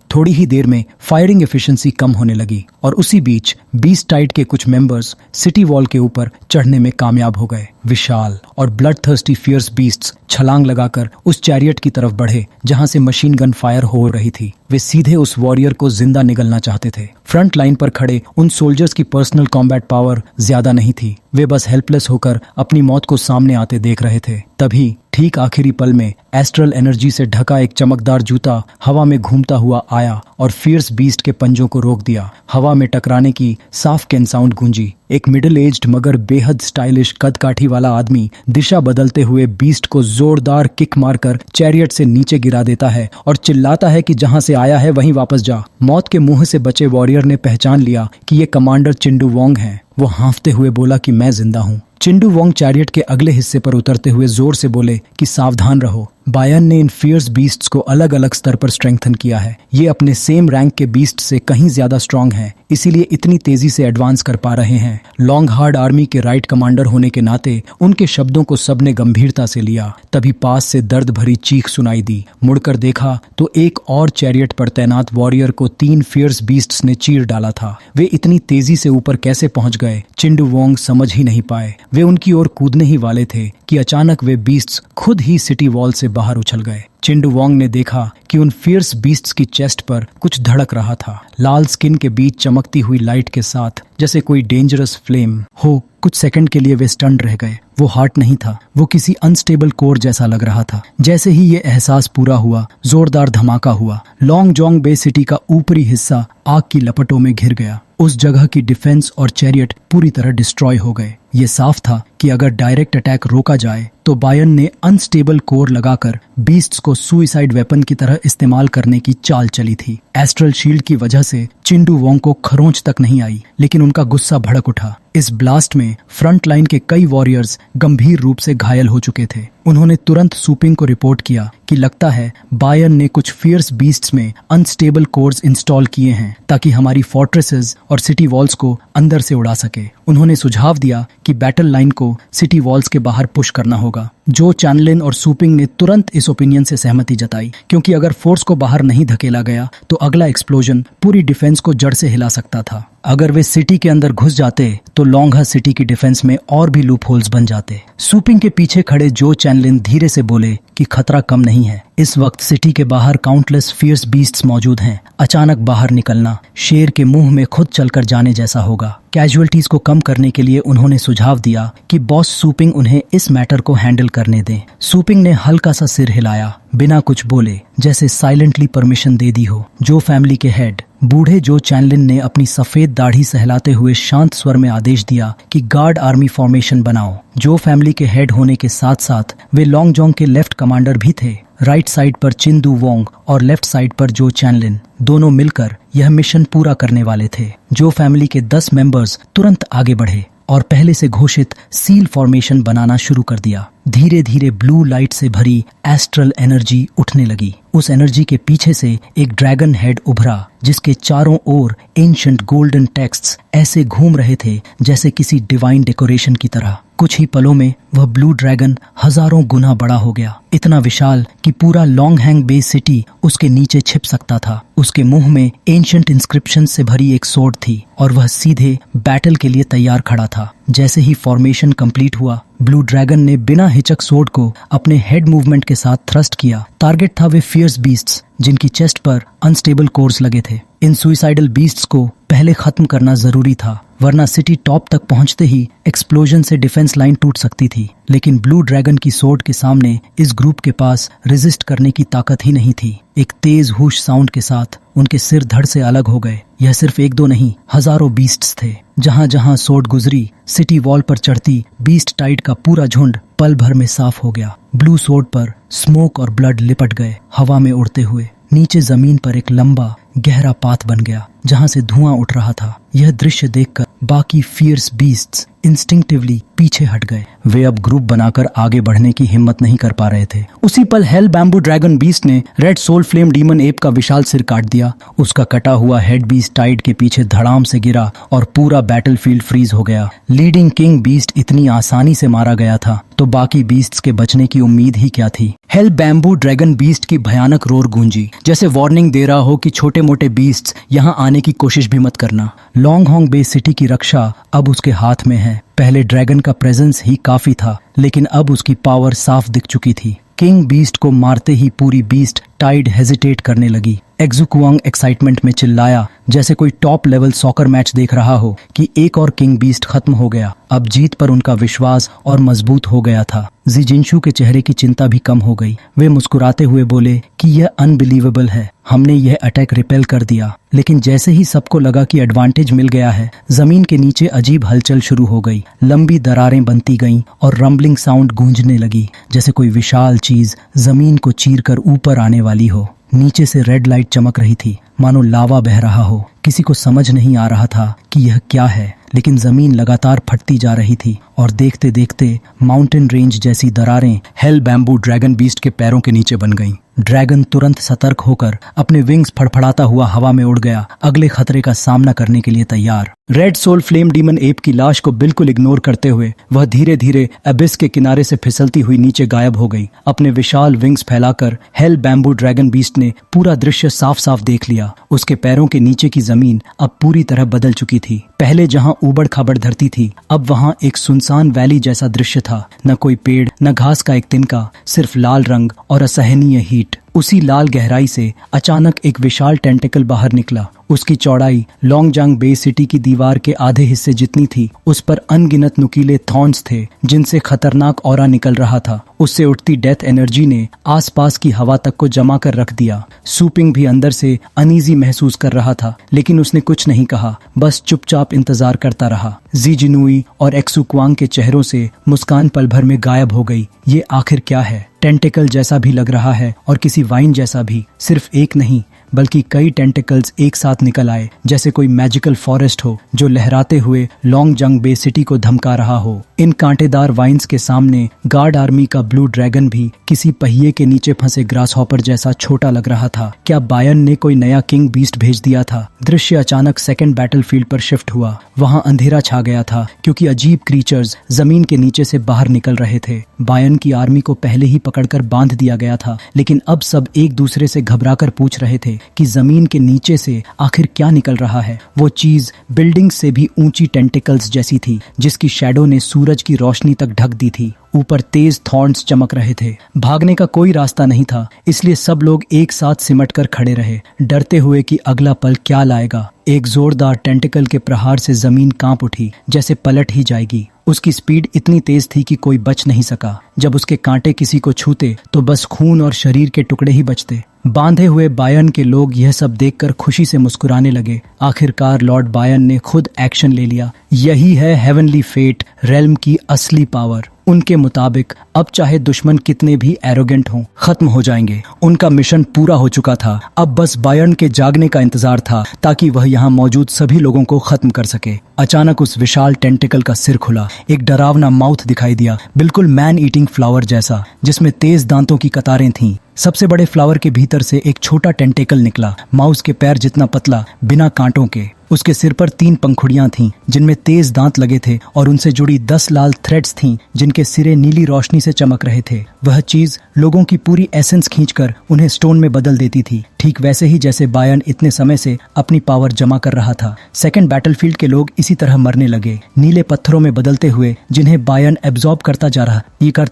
थोड़ी ही देर में फायरिंग एफिशिएंसी कम होने लगी और उसी बीच बीस्टाइड के कुछ मेंबर्स सिटी वॉल के ऊपर चढ़ने में कामयाब हो गए। विशाल और ब्लड थर्स्टी फियर्स बीस्ट्स छलांग लगाकर उस चैरियट की तरफ बढ़े जहां से मशीन गन फायर हो रही थी। वे सीधे उस वॉरियर को जिंदा निगलना चाहते थे। फ्रंट लाइन पर खड़े उन सोल्जर्स की पर्सनल कॉम्बैट पावर ज्यादा नहीं थी। वे बस हेल्पलेस होकर अपनी मौत को सामने आते देख रहे थे। तभी ठीक आखिरी पल में एस्ट्रल एनर्जी से ढका एक चमकदार जूता हवा में घूमता हुआ आया और फियर्स बीस्ट के पंजों को रोक दिया। हवा में टकराने की साफ कैन साउंड गूंजी। एक मिडिल एज्ड मगर बेहद स्टाइलिश कद काठी वाला आदमी दिशा बदलते हुए बीस्ट को जोरदार किक मारकर चैरियट से नीचे गिरा देता है और चिल्लाता है कि जहां से आया है वहीं वापस जा। मौत के मुंह से बचे वॉरियर ने पहचान लिया कि ये कमांडर चिंडू वोंग हैं। वो हांफते हुए बोला कि मैं जिंदा हूँ। चिंडू वोंग चैरियट के अगले हिस्से पर उतरते हुए जोर से बोले कि सावधान रहो। बायन ने इन फियर्स बीस्ट्स को अलग अलग स्तर पर स्ट्रेंथन किया है। ये अपने सेम रैंक के बीस्ट से कहीं ज्यादा स्ट्रांग हैं, इसीलिए इतनी तेजी से एडवांस कर पा रहे हैं। लॉन्ग हार्ड आर्मी के राइट कमांडर होने के नाते उनके शब्दों को सबने गंभीरता से लिया। तभी पास से दर्द भरी चीख सुनाई दी। मुड़कर देखा तो एक और चैरियट पर तैनात वॉरियर को 3 फियर्स बीस्ट्स ने चीर डाला था। वे इतनी तेजी से ऊपर कैसे पहुंच गए, चिंडू वोंग समझ ही नहीं पाए। वे उनकी ओर कूदने ही वाले थे कि अचानक वे बीस्ट्स खुद ही सिटी वॉल से बाहर उछल गए। चिंडू वोंग ने देखा कि उन फियर्स बीस्ट्स की चेस्ट पर कुछ धड़क रहा था। लाल स्किन के बीच चमकती हुई लाइट के साथ जैसे कोई डेंजरस फ्लेम हो। कुछ सेकंड के लिए वे स्टन्ड रह गए। वो हार्ट नहीं था, वो किसी अनस्टेबल कोर जैसा लग रहा था। जैसे ही ये एहसास पूरा हुआ, जोरदार धमाका हुआ। लॉन्ग जोंग बे सिटी का ऊपरी हिस्सा आग की लपटों में घिर गया। उस जगह की डिफेंस और चैरियट पूरी तरह डिस्ट्रॉय हो गए। ये साफ था कि अगर डायरेक्ट अटैक रोका जाए तो बायन ने अनस्टेबल कोर लगाकर बीस्ट्स को सुइसाइड वेपन की तरह इस्तेमाल करने की चाल चली थी। एस्ट्रल शील्ड की वजह से चिंडू वोंग को खरोंच तक नहीं आई, लेकिन उनका गुस्सा भड़क उठा। इस ब्लास्ट में फ्रंट लाइन के कई वॉरियर्स गंभीर रूप से घायल हो चुके थे। उन्होंने तुरंत सूपिंग को रिपोर्ट किया कि लगता है बायन ने कुछ फियर्स बीस्ट्स में अनस्टेबल कोर्स इंस्टॉल किए हैं ताकि हमारी फोर्ट्रेसेस और सिटी वॉल्स को अंदर से उड़ा सके। उन्होंने सुझाव दिया कि बैटल लाइन को सिटी वॉल्स के बाहर पुश करना होगा। जो चैनलिन और सूपिंग ने तुरंत इस ओपिनियन से सहमति जताई, क्योंकि अगर फोर्स को बाहर नहीं धकेला गया तो अगला एक्सप्लोजन पूरी डिफेंस को जड़ से हिला सकता था। अगर वे सिटी के अंदर घुस जाते तो लॉन्गहा सिटी की डिफेंस में और भी लूप होल्स बन जाते। सूपिंग के पीछे खड़े जो चैनलिन धीरे से बोले कि खतरा कम नहीं है। इस वक्त सिटी के बाहर काउंटलेस फियर्स बीस्ट्स मौजूद हैं। अचानक बाहर निकलना शेर के मुंह में खुद चलकर जाने जैसा होगा। कैजुअलिटीज को कम करने के लिए उन्होंने सुझाव दिया कि बॉस सूपिंग उन्हें इस मैटर को हैंडल करने दें। सूपिंग ने हल्का सा सिर हिलाया, बिना कुछ बोले, जैसे साइलेंटली परमिशन दे दी हो। जो फैमिली के हेड बूढ़े जो चैनलिन ने अपनी सफेद दाढ़ी सहलाते हुए शांत स्वर में आदेश दिया कि गार्ड आर्मी फॉर्मेशन बनाओ। जो फैमिली के हेड होने के साथ साथ वे लॉन्ग जोंग के लेफ्ट कमांडर भी थे। राइट साइड पर चिंदू वोंग और लेफ्ट साइड पर जो चैनलिन, दोनों मिलकर यह मिशन पूरा करने वाले थे। जो फैमिली के 10 मेंबर्स तुरंत आगे बढ़े और पहले से घोषित सील फॉर्मेशन बनाना शुरू कर दिया। धीरे धीरे ब्लू लाइट से भरी एस्ट्रल एनर्जी उठने लगी। उस एनर्जी के पीछे से एक ड्रैगन हेड उभरा जिसके चारों ओर एंशिएंट गोल्डन टेक्स्ट्स ऐसे घूम रहे थे जैसे किसी डिवाइन डेकोरेशन की तरह। कुछ ही पलों में वह ब्लू ड्रैगन हजारों गुना बड़ा हो गया, इतना विशाल कि पूरा लॉन्गहैंग बे सिटी उसके नीचे छिप सकता था। उसके मुंह में एंशिएंट इंस्क्रिप्शन से भरी एक सोर्ड थी और वह सीधे बैटल के लिए तैयार खड़ा था। जैसे ही फॉर्मेशन कंप्लीट हुआ, ब्लू ड्रैगन ने बिना हिचक सोर्ड को अपने हेड मूवमेंट के साथ थ्रस्ट किया। टारगेट था वे फियर्स बीस्ट्स जिनकी चेस्ट पर अनस्टेबल कोर्स लगे थे। इन सुइसाइडल बीस्ट्स को पहले खत्म करना जरूरी था, वरना सिटी टॉप तक पहुंचते ही एक्सप्लोजन से डिफेंस लाइन टूट सकती थी। लेकिन ब्लू ड्रैगन की सोर्ड के सामने इस ग्रुप के पास रेजिस्ट करने की ताकत ही नहीं थी। एक तेज हुश साउंड के साथ उनके सिर धड़ से अलग हो गए। यह सिर्फ एक दो नहीं, हजारों बीस्ट्स थे। जहां जहां सोर्ड गुजरी, सिटी वॉल पर चढ़ती बीस्ट टाइड का पूरा झुंड पल भर में साफ हो गया। ब्लू सोर्ड पर स्मोक और ब्लड लिपट गए, हवा में उड़ते हुए। नीचे जमीन पर एक लंबा गहरा पाथ बन गया जहां से धुआं उठ रहा था। यह दृश्य देखकर बाकी फियर्स बीस्ट्स इंस्टिंक्टिवली पीछे हट गए। वे अब ग्रुप बनाकर आगे बढ़ने की हिम्मत नहीं कर पा रहे थे। उसी पल हेल बैम्बू ड्रैगन बीस्ट ने red soul flame demon ape का विशाल सिर काट दिया। उसका कटा हुआ हेड बीस्ट टाइड के पीछे धड़ाम से गिरा और पूरा बैटलफील्ड फ्रीज हो गया। लीडिंग किंग बीस्ट इतनी आसानी से मारा गया था तो बाकी बीस्ट्स के बचने की उम्मीद ही क्या थी। हेल बैम्बू ड्रैगन बीस्ट की भयानक रोर गूंजी, जैसे वार्निंग दे रहा हो कि छोटे मोटे बीस्ट्स यहाँ आने की कोशिश भी मत करना। लॉन्ग हॉन्ग बे सिटी की रक्षा अब उसके हाथ में है। पहले ड्रैगन का प्रेजेंस ही काफी था, लेकिन अब उसकी पावर साफ दिख चुकी थी। किंग बीस्ट को मारते ही पूरी बीस्ट टाइड हेजिटेट करने लगी। एक्जुकुआंग एक्साइटमेंट में चिल्लाया, जैसे कोई टॉप लेवल सॉकर मैच देख रहा हो, कि एक और किंग बीस्ट खत्म हो गया। अब जीत पर उनका विश्वास और मजबूत हो गया था। ज़िजिंशु के चेहरे की चिंता भी कम हो गई। वे मुस्कुराते हुए बोले कि यह अनबिलीवेबल है, हमने यह अटैक रिपेल कर दिया। लेकिन जैसे ही सबको लगा कि एडवांटेज मिल गया है, जमीन के नीचे अजीब हलचल शुरू हो गई। लंबी दरारें बनती गईं और रंबलिंग साउंड गूंजने लगी, जैसे कोई विशाल चीज जमीन को चीरकर ऊपर आने वाली हो। नीचे से रेड लाइट चमक रही थी, मानो लावा बह रहा हो। किसी को समझ नहीं आ रहा था कि यह क्या है, लेकिन जमीन लगातार फटती जा रही थी और देखते देखते माउंटेन रेंज जैसी दरारें हेल बैम्बू ड्रैगन बीस्ट के पैरों के नीचे बन गईं। ड्रैगन तुरंत सतर्क होकर अपने विंग्स फड़फड़ाता हुआ हवा में उड़ गया, अगले खतरे का सामना करने के लिए तैयार। Red soul flame demon ape की लाश को बिल्कुल इग्नोर करते हुए वह धीरे धीरे एबिस के किनारे से फिसलती हुई नीचे गायब हो गई। अपने विशाल विंग्स फैलाकर हेल बैम्बू ड्रैगन बीस्ट ने पूरा दृश्य साफ साफ देख लिया। उसके पैरों के नीचे की जमीन अब पूरी तरह बदल चुकी थी। पहले जहां ऊबड़ खाबड़ धरती थी, अब वहां एक सुनसान वैली जैसा दृश्य था। न कोई पेड़, न घास का एक तिनका, सिर्फ लाल रंग और असहनीय हीट। उसी लाल गहराई से अचानक एक विशाल टेंटिकल बाहर निकला। उसकी चौड़ाई लॉन्गजांग बे सिटी की दीवार के आधे हिस्से जितनी थी। उस पर अनगिनत नुकीले थॉर्न्स थे, जिनसे खतरनाक ऑरा निकल रहा था। उससे उठती डेथ एनर्जी ने आसपास की हवा तक को जमा कर रख दिया। सूपिंग भी अंदर से अनईजी महसूस कर रहा था, लेकिन उसने कुछ नहीं कहा, बस चुपचाप इंतजार करता रहा। ज़िजिनुई और एक्सुक्वांग के चेहरों से मुस्कान पल भर में गायब हो गई। ये आखिर क्या है? टेंटिकल जैसा भी लग रहा है और किसी वाइन जैसा भी। सिर्फ एक नहीं बल्कि कई टेंटिकल्स एक साथ निकल आए, जैसे कोई मैजिकल फॉरेस्ट हो जो लहराते हुए लॉन्गजांग बे सिटी को धमका रहा हो। इन कांटेदार वाइन्स के सामने गार्ड आर्मी का ब्लू ड्रैगन भी किसी पहिए के नीचे फंसे ग्रास हॉपर जैसा छोटा लग रहा था। क्या बायन ने कोई नया किंग बीस्ट भेज दिया था? दृश्य अचानक सेकेंड बैटलफील्ड पर शिफ्ट हुआ। वहां अंधेरा छा गया था क्योंकि अजीब क्रीचर्स जमीन के नीचे से बाहर निकल रहे थे। बायन की आर्मी को पहले ही पकड़कर बांध दिया गया था, लेकिन अब सब एक दूसरे से घबराकर पूछ रहे थे कि जमीन के नीचे से आखिर क्या निकल रहा है। वो चीज बिल्डिंग से भी ऊंची टेंटिकल्स जैसी थी, जिसकी शैडो ने सूरज की रोशनी तक ढक दी थी। ऊपर तेज थॉर्न्स चमक रहे थे। भागने का कोई रास्ता नहीं था, इसलिए सब लोग एक साथ सिमटकर खड़े रहे, डरते हुए कि अगला पल क्या लाएगा। एक जोरदार टेंटिकल के प्रहार से जमीन कांप उठी, जैसे पलट ही जाएगी। उसकी स्पीड इतनी तेज थी कि कोई बच नहीं सका। जब उसके कांटे किसी को छूते तो बस खून और शरीर के टुकड़े ही बचते। बांधे हुए बायन के लोग यह सब देखकर खुशी से मुस्कुराने लगे। आखिरकार लॉर्ड बायन ने खुद एक्शन ले लिया। यही है हेवनली फेट रेल्म की असली पावर। उनके मुताबिक अब चाहे दुश्मन कितने भी एरोगेंट हों, खत्म हो जाएंगे। उनका मिशन पूरा हो चुका था। अब बस बायर्न के जागने का इंतजार था ताकि वह यहाँ मौजूद सभी लोगों को खत्म कर सके। अचानक उस विशाल टेंटिकल का सिर खुला। एक डरावना माउथ दिखाई दिया, बिल्कुल मैन ईटिंग फ्लावर जैसा, जिसमें तेज दांतों की कतारें थीं। सबसे बड़े फ्लावर के भीतर से एक छोटा टेंटिकल निकला, माउस के पैर जितना पतला, बिना कांटों के। उसके सिर पर 3 पंखुड़ियां थीं, जिनमें तेज दांत लगे थे और उनसे जुड़ी 10 लाल थ्रेड्स थीं, जिनके सिरे नीली रोशनी से चमक रहे थे। वह चीज लोगों की पूरी एसेंस खींचकर उन्हें स्टोन में बदल देती थी, ठीक वैसे ही जैसे बायन इतने समय से अपनी पावर जमा कर रहा था। सेकंड बैटलफील्ड के लोग इसी तरह मरने लगे, नीले पत्थरों में बदलते हुए, जिन्हें बायन एब्जॉर्ब करता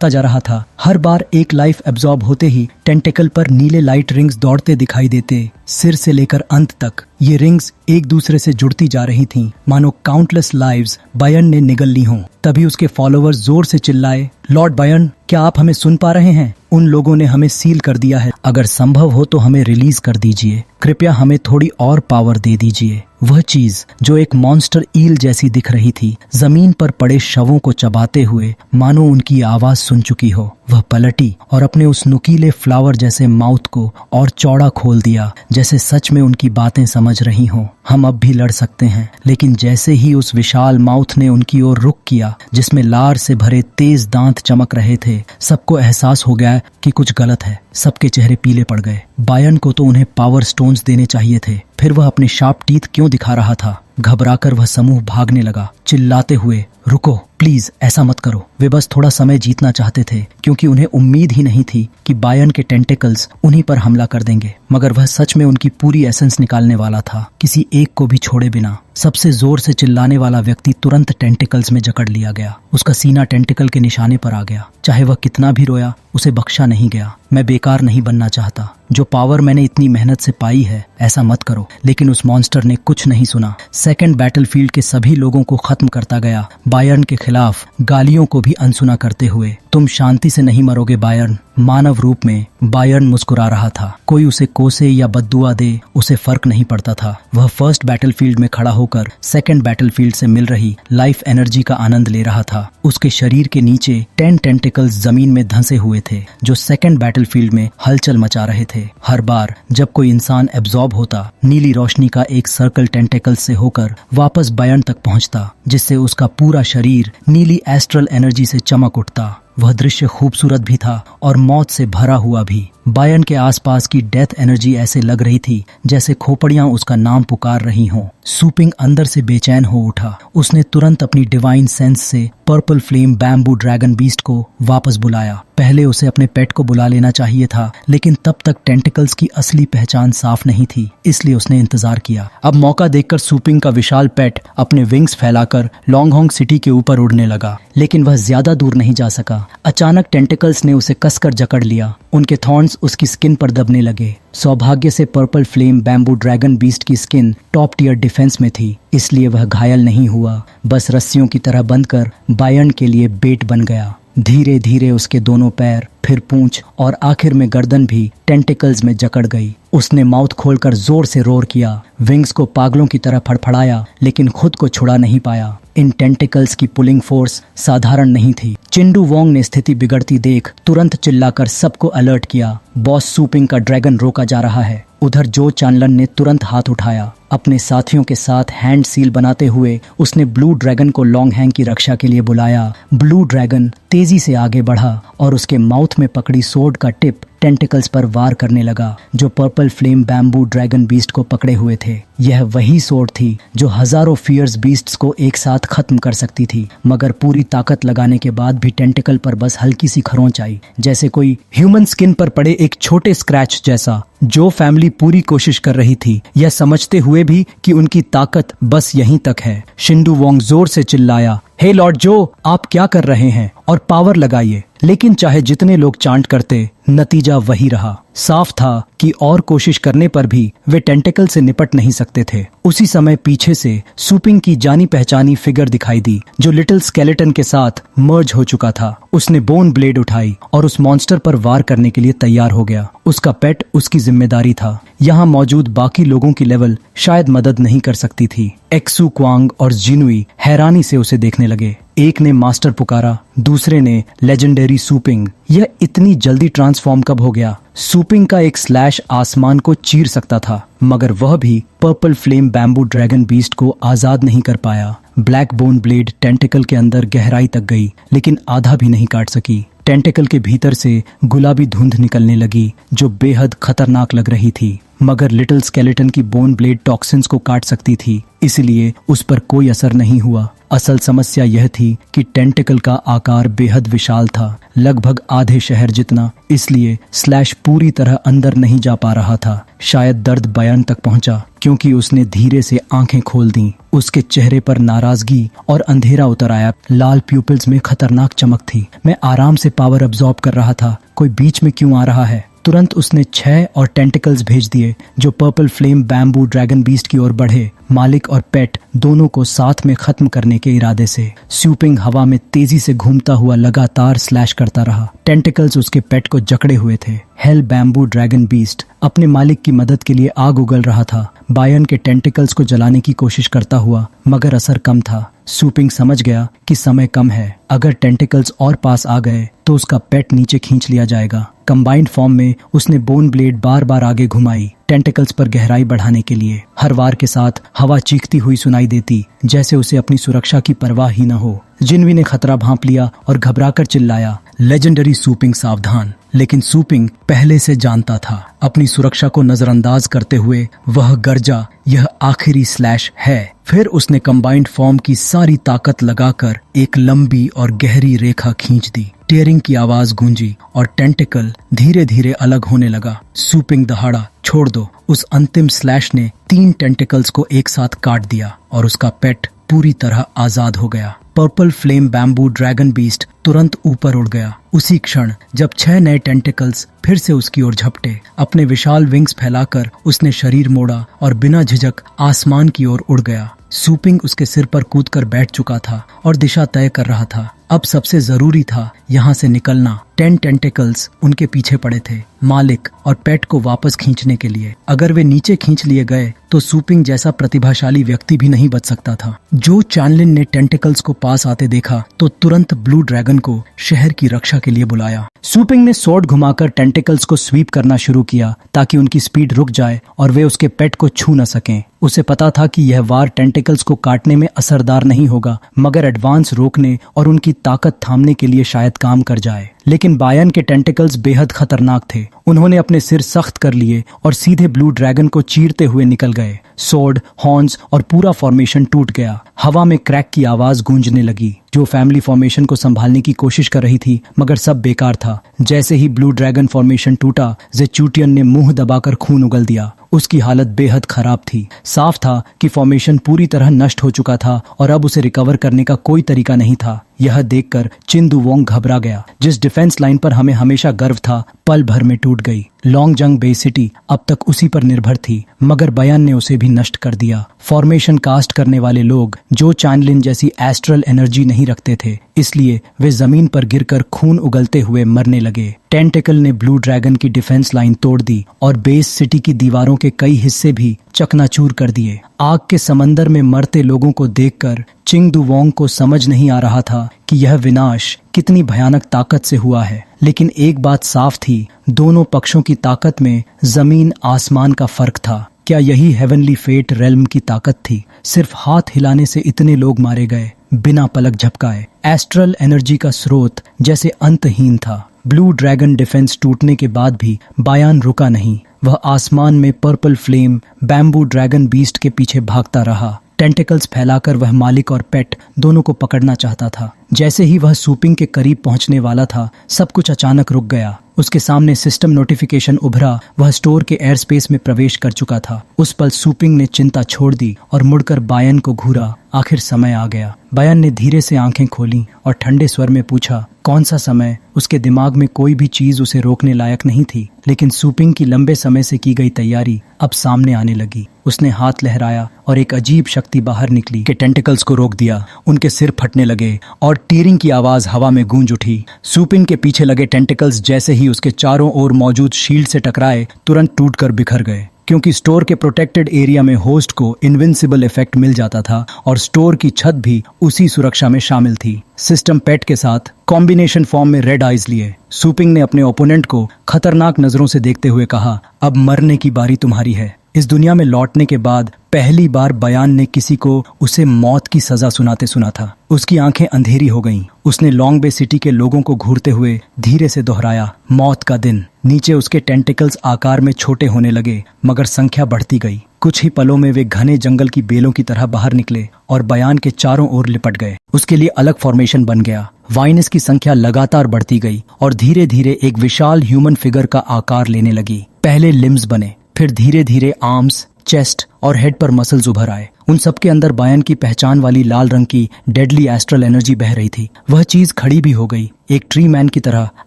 जा रहा था। हर बार एक लाइफ एब्जॉर्ब होते ही टेंटिकल पर नीले लाइट रिंग्स दौड़ते दिखाई देते, सिर से लेकर अंत तक। ये रिंग्स एक दूसरे से जुड़ती जा रही थीं, मानो काउंटलेस लाइव्स बायर्न ने निगल ली हों। तभी उसके फॉलोअर्स जोर से चिल्लाए, लॉर्ड बायर्न, क्या आप हमें सुन पा रहे हैं? उन लोगों ने हमें सील कर दिया है। अगर संभव हो तो हमें रिलीज कर दीजिए। कृपया हमें थोड़ी और पावर दे दीजिए। वह चीज जो एक मॉन्स्टर ईल जैसी दिख रही थी, जमीन पर पड़े शवों को चबाते हुए मानो उनकी आवाज सुन चुकी हो। वह पलटी और अपने उस नुकीले फ्लावर जैसे माउथ को और चौड़ा खोल दिया, जैसे सच में उनकी बातें समझ रही हों। हम अब भी लड़ सकते हैं। लेकिन जैसे ही उस विशाल माउथ ने उनकी ओर रुख किया, जिसमें लार से भरे तेज दांत चमक रहे थे, सबको एहसास हो गया कि कुछ गलत है। सबके चेहरे पीले पड़ गए। बायर्न को तो उन्हें पावर स्टोन्स देने चाहिए थे, फिर वह अपने शार्प टीथ क्यों दिखा रहा था? घबराकर वह समूह भागने लगा, चिल्लाते हुए, रुको, प्लीज ऐसा मत करो। वे बस थोड़ा समय जीतना चाहते थे, क्योंकि उन्हें उम्मीद ही नहीं थी कि बायर्न के टेंटिकल्स उन्हीं पर हमला कर देंगे। मगर वह सच में उनकी पूरी एसेंस निकालने वाला था, किसी एक को भी छोड़े बिना। सबसे जोर से चिल्लाने वाला व्यक्ति तुरंत टेंटिकल्स में जकड़ लिया गया। उसका सीना टेंटिकल के निशाने पर आ गया। चाहे वह कितना भी रोया, उसे बख्शा नहीं गया। मैं बेकार नहीं बनना चाहता। जो पावर मैंने इतनी मेहनत से पाई है, ऐसा मत करो। लेकिन उस मॉन्स्टर ने कुछ नहीं सुना। सेकंड बैटलफील्ड के सभी लोगों को खत्म करता गया, बायर्न के खिलाफ गालियों को भी अनसुना करते हुए। तुम शांति से नहीं मरोगे बायर्न। मानव रूप में बायर्न मुस्कुरा रहा था। कोई उसे कोसे या बद्दुआ दे, उसे फर्क नहीं पड़ता था। वह फर्स्ट बैटलफील्ड में खड़ा होकर सेकंड बैटलफील्ड से मिल रही लाइफ एनर्जी का आनंद ले रहा था। उसके शरीर के नीचे 10 टेंटिकल्स जमीन में धंसे हुए थे, जो सेकंड बैटलफील्ड में हलचल मचा रहे थे। हर बार जब कोई इंसान एब्जॉर्ब होता, नीली रोशनी का एक सर्कल टेंटिकल्स से होकर वापस बायर्न तक पहुंचता, जिससे उसका पूरा शरीर नीली एस्ट्रल एनर्जी से चमक उठता। वह दृश्य खूबसूरत भी था और मौत से भरा हुआ भी। बायर्न के आसपास की डेथ एनर्जी ऐसे लग रही थी जैसे खोपड़ियां उसका नाम पुकार रही हों। सूपिंग अंदर से बेचैन हो उठा। उसने तुरंत अपनी डिवाइन सेंस से purple flame bamboo dragon beast को वापस बुलाया। पहले उसे अपने पेट को बुला लेना चाहिए था, लेकिन तब तक टेंटिकल्स की असली पहचान साफ नहीं थी, इसलिए उसने इंतजार किया। अब मौका देखकर सूपिंग का विशाल पेट अपने विंग्स फैलाकर लॉन्गहोंग सिटी के ऊपर उड़ने लगा, लेकिन वह ज्यादा दूर नहीं जा सका। अचानक टेंटिकल्स ने उसे कसकर जकड़ लिया। उनके थॉर्न्स उसकी स्किन पर दबने लगे। सौभाग्य से purple flame bamboo dragon beast की स्किन टॉप टियर डिफेंस में थी, इसलिए वह घायल नहीं हुआ, बस रस्सियों की तरह बंधकर बायर्न के लिए बेट बन गया। धीरे धीरे उसके दोनों पैर, फिर पूंछ और आखिर में गर्दन भी टेंटिकल्स में जकड़ गई। उसने माउथ खोलकर जोर से रोर किया, विंग्स को पागलों की तरह फड़फड़ाया, लेकिन खुद को छुड़ा नहीं पाया। इन टेंटिकल्स की पुलिंग फोर्स साधारण नहीं थी। चिंडू वोंग ने स्थिति बिगड़ती देख तुरंत चिल्लाकर सबको अलर्ट किया, बॉस सूपिंग का ड्रैगन रोका जा रहा है। उधर जो चानलन ने तुरंत हाथ उठाया। अपने साथियों के साथ हैंड सील बनाते हुए उसने ब्लू ड्रैगन को लॉन्गहैंग की रक्षा के लिए बुलाया। ब्लू ड्रैगन तेजी से आगे बढ़ा और उसके माउथ में पकड़ी सोर्ड का टिप टेंटिकल्स पर वार करने लगा, जो purple flame bamboo dragon beast को पकड़े हुए थे। यह वही सोर्ड थी जो हजारों फियर्स बीस्ट्स को एक साथ खत्म कर सकती थी, मगर पूरी ताकत लगाने के बाद भी टेंटिकल पर बस हल्की सी खरोंच आई, जैसे कोई ह्यूमन स्किन पर पड़े एक छोटे स्क्रैच जैसा। जो फैमिली पूरी कोशिश कर रही थी, यह समझते हुए भी कि उनकी ताकत बस यहीं तक है। शिंडू वोंग जोर से चिल्लाया, हे लॉर्ड जो, आप क्या कर रहे हैं? और पावर लगाइए। लेकिन चाहे जितने लोग चांट करते, नतीजा वही रहा। साफ था कि और कोशिश करने पर भी वे टेंटिकल से निपट नहीं सकते थे। उसी समय पीछे से सूपिंग की जानी पहचानी फिगर दिखाई दी, जो लिटिल स्केलेटन के साथ मर्ज हो चुका था। उसने बोन ब्लेड उठाई और उस मॉन्स्टर पर वार करने के लिए तैयार हो गया। उसका पेट उसकी जिम्मेदारी था। यहाँ मौजूद बाकी लोगों की लेवल शायद मदद नहीं कर सकती थी। एक्सू क्वांग और जिनुई हैरानी से उसे देखने लगे। एक ने मास्टर पुकारा, दूसरे ने लेजेंडरी सूपिंग। यह इतनी जल्दी ट्रांसफॉर्म कब हो गया? सूपिंग का एक स्लैश आसमान को चीर सकता था, मगर वह भी purple flame bamboo dragon beast को आजाद नहीं कर पाया। ब्लैक बोन ब्लेड टेंटिकल के अंदर गहराई तक गई, लेकिन आधा भी नहीं काट सकी। टेंटिकल के भीतर से गुलाबी धुंध निकलने लगी, जो बेहद खतरनाक लग रही थी। मगर लिटिल स्केलेटन की बोन ब्लेड टॉक्सिन्स को काट सकती थी, इसलिए उस पर कोई असर नहीं हुआ। असल समस्या यह थी कि टेंटिकल का आकार बेहद विशाल था, लगभग आधे शहर जितना, इसलिए स्लैश पूरी तरह अंदर नहीं जा पा रहा था। शायद दर्द बयान तक पहुंचा, क्योंकि उसने धीरे से आंखें खोल दी। उसके चेहरे पर नाराजगी और अंधेरा उतर आया। लाल प्यूपिल्स में खतरनाक चमक थी। मैं आराम से पावर अब्सॉर्ब कर रहा था, कोई बीच में क्यों आ रहा है? तुरंत उसने 6 और टेंटिकल्स भेज दिए जो purple flame bamboo dragon beast की ओर बढ़े, मालिक और पेट दोनों को साथ में खत्म करने के इरादे से। स्वीपिंग हवा में तेजी से घूमता हुआ लगातार स्लैश करता रहा। टेंटिकल्स उसके पेट को जकड़े हुए थे। हेल बैम्बू ड्रैगन बीस्ट अपने मालिक की मदद के लिए आग उगल रहा था, बायन के टेंटिकल्स को जलाने की कोशिश करता हुआ, मगर असर कम था। स्वीपिंग समझ गया कि समय कम है। अगर टेंटिकल्स और पास आ गए तो उसका पेट नीचे खींच लिया जाएगा। कंबाइंड फॉर्म में उसने बोन ब्लेड बार बार आगे घुमाई, टेंटिकल्स पर गहराई बढ़ाने के लिए। हर वार के साथ हवा चीखती हुई सुनाई देती, जैसे उसे अपनी सुरक्षा की परवाह ही न हो। जिन्वी ने खतरा भांप लिया और घबराकर चिल्लाया, लेजेंडरी स्वीपिंग सावधान। लेकिन स्वीपिंग पहले से जानता था। अपनी सुरक्षा को नजरअंदाज करते हुए वह गर्जा, यह आखिरी स्लैश है। फिर उसने कंबाइंड फॉर्म की सारी ताकत लगाकर एक लंबी और गहरी रेखा खींच दी। टेयरिंग की आवाज गूंजी और टेंटिकल धीरे धीरे अलग होने लगा। स्वीपिंग दहाड़ा, छोड़ दो। उस अंतिम स्लैश ने 3 टेंटिकल्स को एक साथ काट दिया और उसका पेट पूरी तरह आजाद हो गया। Purple flame bamboo dragon beast तुरंत ऊपर उड़ गया। उसी क्षण जब 6 नए टेंटिकल्स फिर से उसकी ओर झपटे, अपने विशाल विंग्स फैलाकर उसने शरीर मोड़ा और बिना झिझक आसमान की ओर उड़ गया। स्वीपिंग उसके सिर पर कूदकर बैठ चुका था और दिशा तय कर रहा था। अब सबसे जरूरी था यहाँ से निकलना। 10 टेंटिकल्स उनके पीछे पड़े थे, मालिक और पेट को वापस खींचने के लिए। अगर वे नीचे खींच लिए गए तो स्वीपिंग जैसा प्रतिभाशाली व्यक्ति भी नहीं बच सकता था। जो चैनलिन ने टेंटिकल्स को पास आते देखा तो तुरंत ब्लू ड्रैगन को शहर की रक्षा के लिए बुलाया। स्वीपिंग ने स्वॉर्ड घुमाकर टेंटिकल्स को स्वीप करना शुरू किया ताकि उनकी स्पीड रुक जाए और वे उसके पेट को छू न सकें। उसे पता था कि यह वार टेंटिकल्स को काटने में असरदार नहीं होगा, मगर एडवांस रोकने और उनकी ताकत थामने के लिए शायद काम कर जाए। लेकिन बायन के टेंटिकल्स बेहद खतरनाक थे। उन्होंने अपने सिर सख्त कर लिए और सीधे ब्लू ड्रैगन को चीरते हुए निकल गए। सोर्ड, हॉर्न्स और पूरा फॉर्मेशन टूट गया। हवा में क्रैक की आवाज गूंजने लगी। जो फैमिली फॉर्मेशन को संभालने की कोशिश कर रही थी, मगर सब बेकार था। जैसे ही ब्लू ड्रैगन फॉर्मेशन टूटा, ज़ेचूटियन ने मुंह दबाकर खून उगल दिया। उसकी हालत बेहद खराब थी। साफ था कि फॉर्मेशन पूरी तरह नष्ट हो चुका था और अब उसे रिकवर करने का कोई तरीका नहीं था। यह देखकर चिन दुवोंग घबरा गया। जिस डिफेंस लाइन पर हमें हमेशा गर्व था, पल भर में टूट गई। लॉन्गजंग बे सिटी अब तक उसी पर निर्भर थी, मगर बयान ने उसे भी नष्ट कर दिया। फॉर्मेशन कास्ट करने वाले लोग जो चैनलिन जैसी एस्ट्रल एनर्जी नहीं रखते थे, इसलिए वे जमीन पर गिरकर खून उगलते हुए मरने लगे। टेंटिकल ने ब्लू ड्रैगन की डिफेंस लाइन तोड़ दी और बेस सिटी की दीवारों के कई हिस्से भी चकनाचूर कर दिए। आग के समंदर में मरते लोगों को देखकर चिंग दुवोंग को समझ नहीं आ रहा था कि यह विनाश कितनी भयानक ताकत से हुआ है। लेकिन एक बात साफ थी, दोनों पक्षों की ताकत में जमीन आसमान का फर्क था। क्या यही हेवनली फेट रेल्म की ताकत थी? सिर्फ हाथ हिलाने से इतने लोग मारे गए, बिना पलक झपकाए। एस्ट्रल एनर्जी का स्रोत जैसे अंतहीन था। ब्लू ड्रैगन डिफेंस टूटने के बाद भी बायान रुका नहीं। वह आसमान में purple flame bamboo dragon beast के पीछे भागता रहा। टेंटिकल्स फैलाकर वह मालिक और पेट दोनों को पकड़ना चाहता था। जैसे ही वह स्वीपिंग के करीब पहुंचने वाला था, सब कुछ अचानक रुक गया। उसके सामने सिस्टम नोटिफिकेशन उभरा। वह स्टोर के एयर स्पेस में प्रवेश कर चुका था। उस पल स्वीपिंग ने चिंता छोड़ दी और मुड़कर बायन को घूरा। आखिर समय आ गया। बायन ने धीरे से आंखें खोली और ठंडे स्वर में पूछा, कौन सा समय? उसके दिमाग में कोई भी चीज उसे रोकने लायक नहीं थी, लेकिन स्वीपिंग की लंबे समय से की गई तैयारी अब सामने आने लगी। उसने हाथ लहराया और एक अजीब शक्ति बाहर निकली कि टेंटिकल्स को रोक दिया। उनके सिर फटने लगे और टीयरिंग की आवाज हवा में गूंज उठी। स्वीपिंग के पीछे लगे टेंटिकल्स जैसे ही उसके चारों ओर मौजूद शील्ड से टकराए, तुरंत टूटकर बिखर गए। क्योंकि स्टोर के प्रोटेक्टेड एरिया में होस्ट को इनविंसिबल इफेक्ट मिल जाता था और स्टोर की छत भी उसी सुरक्षा में शामिल थी। सिस्टम पेट के साथ कॉम्बिनेशन फॉर्म में रेड आइज लिए, स्वीपिंग ने अपने ओपोनेंट को खतरनाक नजरों से देखते हुए कहा, अब मरने की बारी तुम्हारी है। इस दुनिया में लौटने के बाद पहली बार बयान ने किसी को उसे मौत की सजा सुनाते सुना था। उसकी आंखें अंधेरी हो गईं। उसने लॉन्ग बे सिटी के लोगों को घूरते हुए धीरे से दोहराया, मौत का दिन। नीचे उसके टेंटिकल्स आकार में छोटे होने लगे, मगर संख्या बढ़ती गई। कुछ ही पलों में वे घने जंगल की बेलों की तरह बाहर निकले और बयान के चारों ओर लिपट गए। उसके लिए अलग फॉर्मेशन बन गया। वाइनस की संख्या लगातार बढ़ती गई और धीरे धीरे एक विशाल ह्यूमन फिगर का आकार लेने लगी। पहले लिम्स बने, फिर धीरे धीरे आर्म्स, चेस्ट और हेड पर मसल्स उभर आए। उन सबके अंदर बायन की पहचान वाली लाल रंग की डेडली एस्ट्रल एनर्जी बह रही थी। वह चीज खड़ी भी हो गई, एक ट्री मैन की तरह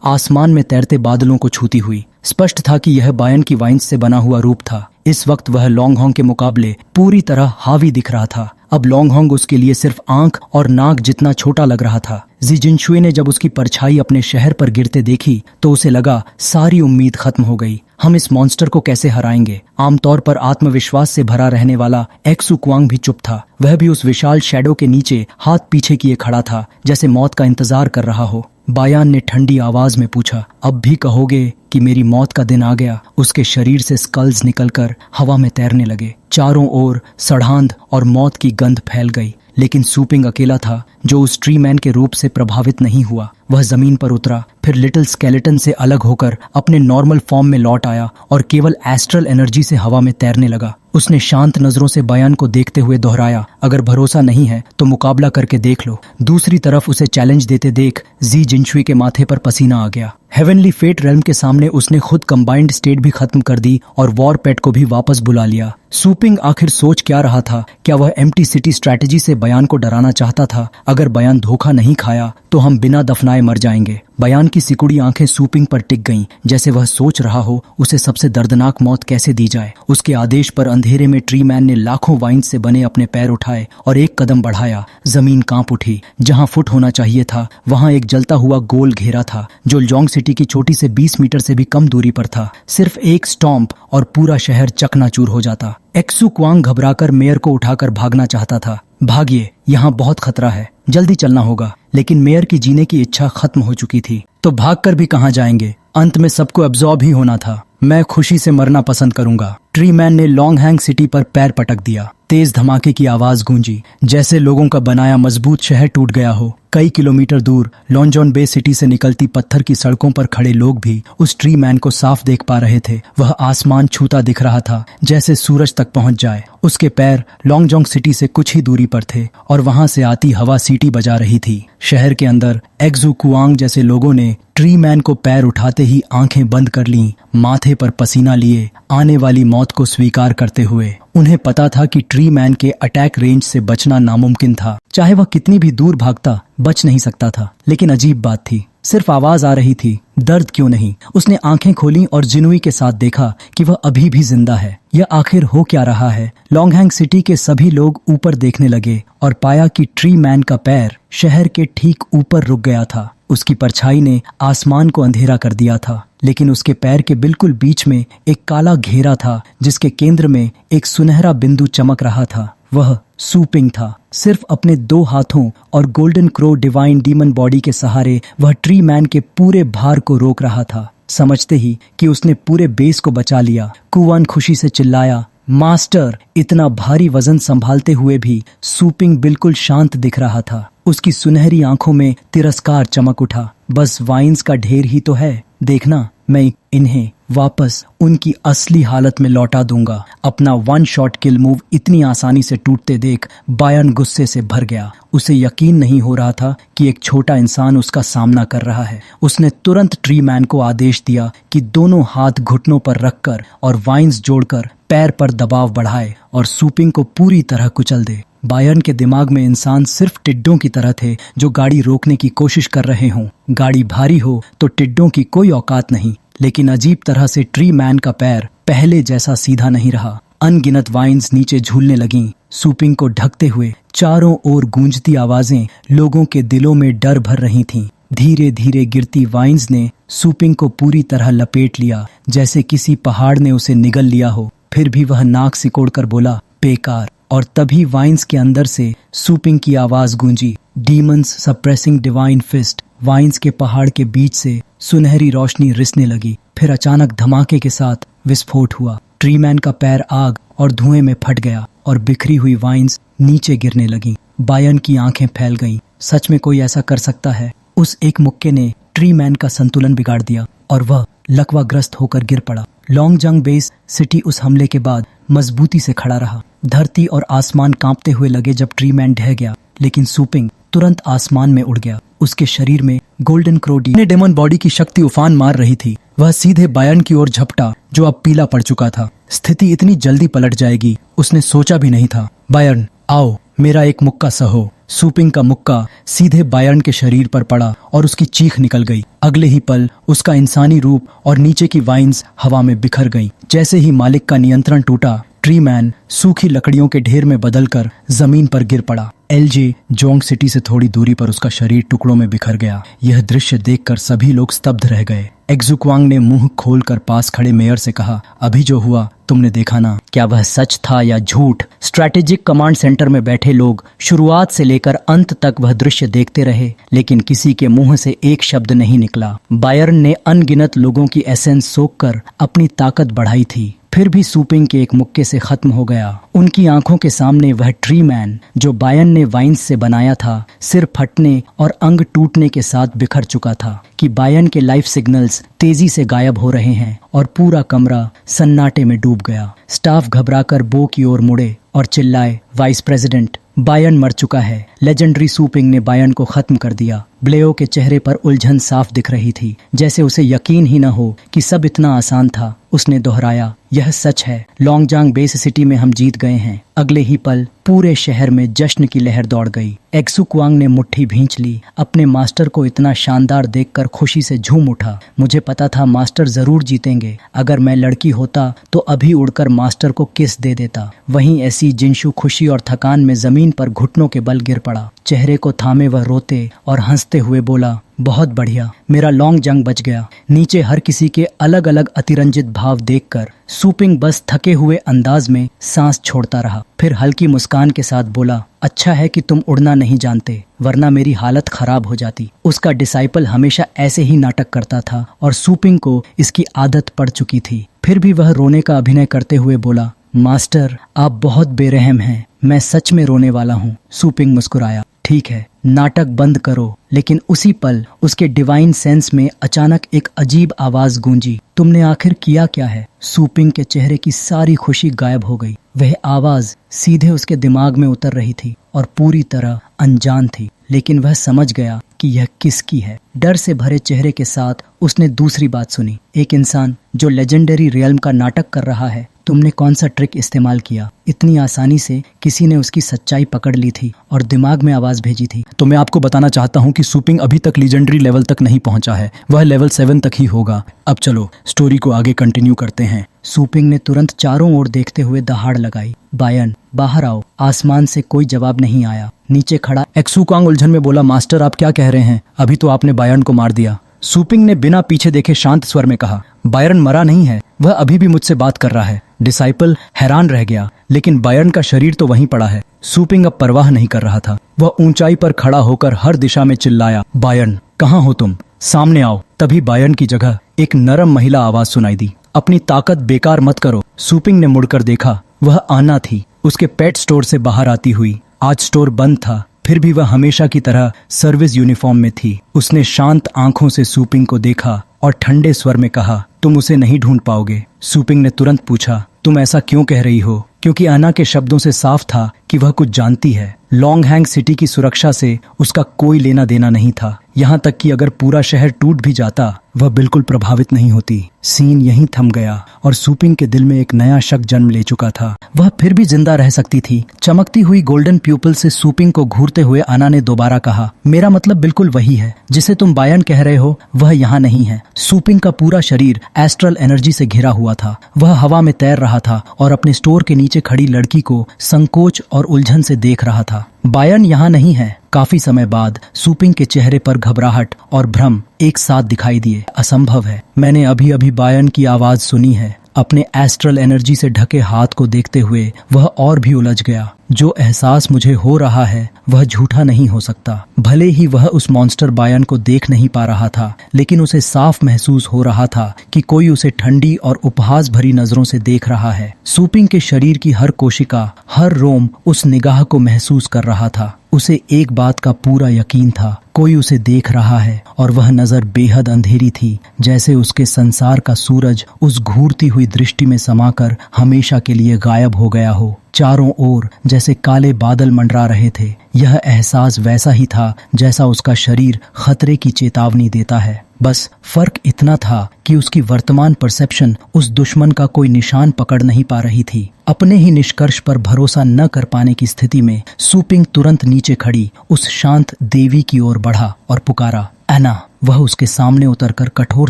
आसमान में तैरते बादलों को छूती हुई। स्पष्ट था कि यह बायन की वाइन्स से बना हुआ रूप था। इस वक्त वह लॉन्गहोंग के मुकाबले पूरी तरह हावी दिख रहा था। अब लॉन्गहोंग उसके लिए सिर्फ आंख और नाक जितना छोटा लग रहा था। जी जिनशुई ने जब उसकी परछाई अपने शहर पर गिरते देखी तो उसे लगा सारी उम्मीद खत्म हो गई। हम इस मॉन्स्टर को कैसे हराएंगे? आमतौर पर आत्मविश्वास से भरा रहने वाला एक्सु क्वांग भी चुप था। वह भी उस विशाल शैडो के नीचे हाथ पीछे किए खड़ा था, जैसे मौत का इंतजार कर रहा हो। बायान ने ठंडी आवाज में पूछा, अब भी कहोगे कि मेरी मौत का दिन आ गया? उसके शरीर से स्कल्स निकलकर हवा में तैरने लगे। चारों ओर सड़ांध और मौत की गंध फैल गई, लेकिन सूपिंग अकेला था जो उस ट्री मैन के रूप से प्रभावित नहीं हुआ। वह जमीन पर उतरा, फिर लिटिल स्केलेटन से अलग होकर अपने नॉर्मल फॉर्म में लौट आया और केवल एस्ट्रल एनर्जी से हवा में तैरने लगा। उसने शांत नजरों से बायान को देखते हुए दोहराया, अगर भरोसा नहीं है तो मुकाबला करके देख लो। दूसरी तरफ उसे चैलेंज देते देख जी जिनशुई के माथे पर पसीना आ गया। हेवनली फेट रेल्म के सामने उसने खुद कंबाइंड स्टेट भी खत्म कर दी और वॉर पेट को भी वापस बुला लिया। सूपिंग आखिर सोच क्या रहा था? क्या वह एम्प्टी सिटी स्ट्रैटेजी से बयान को डराना चाहता था? अगर बयान धोखा नहीं खाया तो हम बिना दफनाए मर जाएंगे। बयान की सिकुड़ी आंखें सूपिंग पर टिक गईं, जैसे वह सोच रहा हो उसे सबसे दर्दनाक मौत कैसे दी जाए। उसके आदेश पर अंधेरे में ट्री मैन ने लाखों वाइन से बने अपने पैर उठाए और एक कदम बढ़ाया। जमीन कांप उठी। जहां फुट होना चाहिए था वहां एक जलता हुआ गोल घेरा था जो लॉन्ग सिटी की चोटी से 20 मीटर से भी कम दूरी पर था। सिर्फ एक स्टॉम्प और पूरा शहर चकनाचूर हो जाता। एक्सु क्वांग घबराकर मेयर को उठाकर भागना चाहता था। भागिए, यहाँ बहुत खतरा है, जल्दी चलना होगा। लेकिन मेयर की जीने की इच्छा खत्म हो चुकी थी। तो भागकर भी कहाँ जाएंगे? अंत में सबको अब्सॉर्ब ही होना था। मैं खुशी से मरना पसंद करूंगा। ट्री मैन ने लॉन्गहैंग सिटी पर पैर पटक दिया। तेज धमाके की आवाज गूंजी, जैसे लोगों का बनाया मजबूत शहर टूट गया हो। कई किलोमीटर दूर लॉन्जॉन बे सिटी से निकलती पत्थर की सड़कों पर खड़े लोग भी उस ट्री मैन को साफ देख पा रहे थे। वह आसमान छूता दिख रहा था, जैसे सूरज तक पहुंच जाए। उसके पैर लॉन्गजोंग सिटी से कुछ ही दूरी पर थे और वहां से आती हवा सीटी बजा रही थी। शहर के अंदर एक्सु क्वांग जैसे लोगों ने ट्री मैन को पैर उठाते ही आंखें बंद कर लीं, माथे पर पसीना लिए आने वाली मौत को स्वीकार करते हुए। उन्हें पता था कि ट्री मैन के अटैक रेंज से बचना नामुमकिन था। चाहे वह कितनी भी दूर भागता, बच नहीं सकता था। लेकिन अजीब बात थी, सिर्फ आवाज आ रही थी, दर्द क्यों नहीं? उसने आंखें खोली और जिनुई के साथ देखा कि वह अभी भी जिंदा है। यह आखिर हो क्या रहा है? लॉन्गहैंग सिटी के सभी लोग ऊपर देखने लगे और पाया कि ट्री मैन का पैर शहर के ठीक ऊपर रुक गया था। उसकी परछाई ने आसमान को अंधेरा कर दिया था, लेकिन उसके पैर के बिल्कुल बीच में एक काला घेरा था जिसके केंद्र में एक सुनहरा बिंदु चमक रहा था। वह सूपिंग था। सिर्फ अपने 2 हाथों और golden crow divine demon body के सहारे वह ट्री मैन के पूरे भार को रोक रहा था। समझते ही कि उसने पूरे बेस को बचा लिया, कुवान खुशी से चिल्लाया, मास्टर! इतना भारी वजन संभालते हुए भी सूपिंग बिल्कुल शांत दिख रहा था। उसकी सुनहरी आंखों में तिरस्कार चमक उठा। बस वाइन्स का ढेर ही तो है, देखना मैं इन्हें वापस उनकी असली हालत में लौटा दूंगा। अपना 1 शॉट किल मूव इतनी आसानी से टूटते देख बायन गुस्से से भर गया। उसे यकीन नहीं हो रहा था कि एक छोटा इंसान उसका सामना कर रहा है। उसने तुरंत ट्री मैन को आदेश दिया कि दोनों हाथ घुटनों पर रखकर और वाइन्स जोड़कर पैर पर दबाव बढ़ाए और सूपिंग को पूरी तरह कुचल दे। बायन के दिमाग में इंसान सिर्फ टिड्डों की तरह थे जो गाड़ी रोकने की कोशिश कर रहे हों। गाड़ी भारी हो तो टिड्डों की कोई औकात नहीं। लेकिन अजीब तरह से ट्री मैन का पैर पहले जैसा सीधा नहीं रहा। अनगिनत वाइन्स नीचे झूलने लगीं, सूपिंग को ढकते हुए। चारों ओर गूंजती आवाजें लोगों के दिलों में डर भर रही थीं। धीरे धीरे गिरती वाइन्स ने सूपिंग को पूरी तरह लपेट लिया, जैसे किसी पहाड़ ने उसे निगल लिया हो। फिर भी वह नाक सिकोड़कर बोला, बेकार। और तभी वाइन्स के अंदर से सूपिंग की आवाज गूंजी, डीमंस सप्रेसिंग डिवाइन फिस्ट। वाइन्स के पहाड़ के बीच से सुनहरी रोशनी रिसने लगी। फिर अचानक धमाके के साथ विस्फोट हुआ। ट्री मैन का पैर आग और धुएं में फट गया और बिखरी हुई वाइन्स नीचे गिरने लगी। बायन की आंखें फैल गईं। सच में कोई ऐसा कर सकता है? उस एक मुक्के ने ट्री मैन का संतुलन बिगाड़ दिया और वह लकवाग्रस्त होकर गिर पड़ा। लॉन्गजंग बेस सिटी उस हमले के बाद मजबूती से खड़ा रहा। धरती और आसमान कांपते हुए लगे जब ट्री मैन ढह गया, लेकिन सूपिंग तुरंत आसमान में उड़ गया। उसके शरीर में गोल्डन क्रोडी ने डेमन बॉडी की शक्ति उफान मार रही थी। वह सीधे बायन की ओर झपटा जो अब पीला पड़ चुका था। स्थिति इतनी जल्दी पलट जाएगी उसने सोचा भी नहीं था। बायन, आओ, मेरा एक मुक्का सहो। सूपिंग का मुक्का सीधे बायर्न के शरीर पर पड़ा और उसकी चीख निकल गई। अगले ही पल उसका इंसानी रूप और नीचे की वाइन्स हवा में बिखर गई। जैसे ही मालिक का नियंत्रण टूटा, ट्री मैन सूखी लकड़ियों के ढेर में बदलकर जमीन पर गिर पड़ा। एलजे जोंग सिटी से थोड़ी दूरी पर उसका शरीर टुकड़ों में बिखर गया। यह दृश्य देखकर सभी लोग स्तब्ध रह गए। एक्जुक्वांग ने मुंह खोलकर पास खड़े मेयर से कहा, अभी जो हुआ तुमने देखा ना, क्या वह सच था या झूठ? स्ट्रैटेजिक कमांड सेंटर में बैठे लोग शुरुआत से लेकर अंत तक वह दृश्य देखते रहे, लेकिन किसी के मुंह से एक शब्द नहीं निकला। बायर्न ने अनगिनत लोगों की एसेंस सोखकर अपनी ताकत बढ़ाई थी, फिर भी सूपिंग के एक मुक्के से खत्म हो गया। उनकी आंखों के सामने वह ट्री मैन जो बायर्न ने वाइन्स से बनाया था, सिर फटने और अंग टूटने के साथ बिखर चुका था कि बायर्न के लाइफ सिग्नल्स तेजी से गायब हो रहे हैं और पूरा कमरा सन्नाटे में डूब गया। स्टाफ घबराकर बो की ओर मुड़े और चिल्लाए, वाइस प्रेसिडेंट, बायर्न मर चुका है। लेजेंडरी सूपिंग ने बायर्न को खत्म कर दिया। ब्लेयो के चेहरे पर उलझन साफ दिख रही थी, जैसे उसे यकीन ही न हो कि सब इतना आसान था। उसने दोहराया, यह सच है, लॉन्गजांग बेस सिटी में हम जीत गए हैं। अगले ही पल पूरे शहर में जश्न की लहर दौड़ गई। एक्सुक्वांग ने मुट्ठी भींच ली। अपने मास्टर को इतना शानदार देखकर खुशी से झूम उठा। मुझे पता था मास्टर जरूर जीतेंगे। अगर मैं लड़की होता तो अभी उड़कर मास्टर को किस दे देता। वहीं ऐसी जिनशु खुशी और थकान में जमीन पर घुटनों के बल गिर पड़ा। चेहरे को थामे वह रोते और हंसते हुए बोला, बहुत बढ़िया, मेरा लॉन्ग जंग बच गया। नीचे हर किसी के अलग अलग अतिरंजित भाव देखकर सूपिंग बस थके हुए अंदाज में सांस छोड़ता रहा। फिर हल्की मुस्कान के साथ बोला, अच्छा है कि तुम उड़ना नहीं जानते, वरना मेरी हालत खराब हो जाती। उसका डिसाइपल हमेशा ऐसे ही नाटक करता था और सूपिंग को इसकी आदत पड़ चुकी थी। फिर भी वह रोने का अभिनय करते हुए बोला, मास्टर आप बहुत बेरहम हैं, मैं सच में रोने वाला हूँ। सूपिंग मुस्कुराया, ठीक है, नाटक बंद करो। लेकिन उसी पल उसके डिवाइन सेंस में अचानक एक अजीब आवाज गूंजी, तुमने आखिर किया क्या है? सूपिंग के चेहरे की सारी खुशी गायब हो गई। वह आवाज सीधे उसके दिमाग में उतर रही थी और पूरी तरह अनजान थी, लेकिन वह समझ गया कि यह किसकी है। डर से भरे चेहरे के साथ उसने दूसरी बात सुनी, एक इंसान जो लेजेंडरी रियल्म का नाटक कर रहा है, तुमने कौन सा ट्रिक इस्तेमाल किया? इतनी आसानी से किसी ने उसकी सच्चाई पकड़ ली थी और दिमाग में आवाज भेजी थी। तो मैं आपको बताना चाहता हूँ कि सूपिंग अभी तक लीजेंडरी लेवल तक नहीं पहुंचा है, वह लेवल 7 तक ही होगा। अब चलो स्टोरी को आगे कंटिन्यू करते हैं। सूपिंग ने तुरंत चारों ओर देखते हुए दहाड़ लगाई, बायर्न बाहर आओ। आसमान से कोई जवाब नहीं आया। नीचे खड़ा एक्सुक्वांग उलझन में बोला, मास्टर आप क्या कह रहे हैं? अभी तो आपने बायर्न को मार दिया। सूपिंग ने बिना पीछे देखे शांत स्वर में कहा, बायर्न मरा नहीं है, वह अभी भी मुझसे बात कर रहा है। डिसाइपल हैरान रह गया, लेकिन बायर्न का शरीर तो वहीं पड़ा है। सूपिंग अब परवाह नहीं कर रहा था। वह ऊंचाई पर खड़ा होकर हर दिशा में चिल्लाया, बायर्न कहाँ हो तुम? सामने आओ। तभी बायर्न की जगह एक नरम महिला आवाज सुनाई दी, अपनी ताकत बेकार मत करो। सूपिंग ने मुड़कर देखा, वह आना थी, उसके पेट स्टोर से बाहर आती हुई। आज स्टोर बंद था, फिर भी वह हमेशा की तरह सर्विस यूनिफॉर्म में थी। उसने शांत आंखों से सूपिंग को देखा और ठंडे स्वर में कहा, तुम उसे नहीं ढूंढ पाओगे। सूपिंग ने तुरंत पूछा, तुम ऐसा क्यों कह रही हो? क्योंकि अन्ना के शब्दों से साफ था कि वह कुछ जानती है। लॉन्गहैंग सिटी की सुरक्षा से उसका कोई लेना देना नहीं था। यहाँ तक कि अगर पूरा शहर टूट भी जाता, वह बिल्कुल प्रभावित नहीं होती। सीन यहीं थम गया और सूपिंग के दिल में एक नया शक जन्म ले चुका था। वह फिर भी जिंदा रह सकती थी। चमकती हुई गोल्डन प्यूपल से सूपिंग को घूरते हुए अन्ना ने दोबारा कहा, मेरा मतलब बिल्कुल वही है जिसे तुम बायर्न कह रहे हो, वह यहाँ नहीं है। सूपिंग का पूरा शरीर एस्ट्रल एनर्जी से घिरा हुआ था। वह हवा में तैर रहा था और अपने स्टोर के नीचे खड़ी लड़की को संकोच और उलझन से देख रहा था। बायर्न यहाँ नहीं है। काफी समय बाद सूपिंग के चेहरे पर घबराहट और भ्रम एक साथ दिखाई दिए। असंभव है, मैंने अभी अभी बायर्न की आवाज सुनी है। अपने एस्ट्रल एनर्जी से ढके हाथ को देखते हुए वह और भी उलझ गया। जो एहसास मुझे हो रहा है वह झूठा नहीं हो सकता। भले ही वह उस मॉन्स्टर बायर्न को देख नहीं पा रहा था, लेकिन उसे साफ महसूस हो रहा था कि कोई उसे ठंडी और उपहास भरी नजरों से देख रहा है। सूपिंग के शरीर की हर कोशिका, हर रोम उस निगाह को महसूस कर रहा था। उसे एक बात का पूरा यकीन था, कोई उसे देख रहा है और वह नजर बेहद अंधेरी थी, जैसे उसके संसार का सूरज उस घूरती हुई दृष्टि में समाकर हमेशा के लिए गायब हो गया हो। चारों ओर जैसे काले बादल मंडरा रहे थे। यह एहसास वैसा ही था जैसा उसका शरीर खतरे की चेतावनी देता है। बस फर्क इतना था कि उसकी वर्तमान परसेप्शन उस दुश्मन का कोई निशान पकड़ नहीं पा रही थी। अपने ही निष्कर्ष पर भरोसा न कर पाने की स्थिति में सुपिंग तुरंत नीचे खड़ी उस शांत देवी की ओर बढ़ा और पुकारा, एना। वह उसके सामने उतरकर कठोर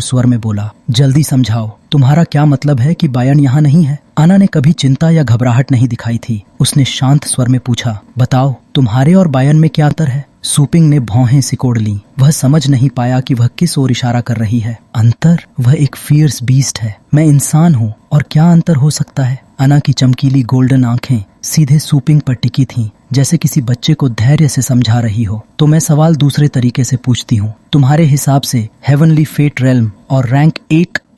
स्वर में बोला, जल्दी समझाओ, तुम्हारा क्या मतलब है कि बायन यहाँ नहीं है? आना ने कभी चिंता या घबराहट नहीं दिखाई थी। उसने शांत स्वर में पूछा, बताओ, तुम्हारे और बायन में क्या अंतर है? सुपिंग ने भौहें सिकोड़ ली। वह समझ नहीं पाया कि वह किस ओर इशारा कर रही है। अंतर? वह एक फियर्स बीस्ट है, मैं इंसान हूँ, और क्या अंतर हो सकता है? अना की चमकीली गोल्डन आंखें सीधे सुपिंग पर टिकी थीं, जैसे किसी बच्चे को धैर्य से समझा रही हो। तो मैं सवाल दूसरे तरीके से पूछती हूँ, तुम्हारे हिसाब से हेवनली फेट रेल्म और रैंक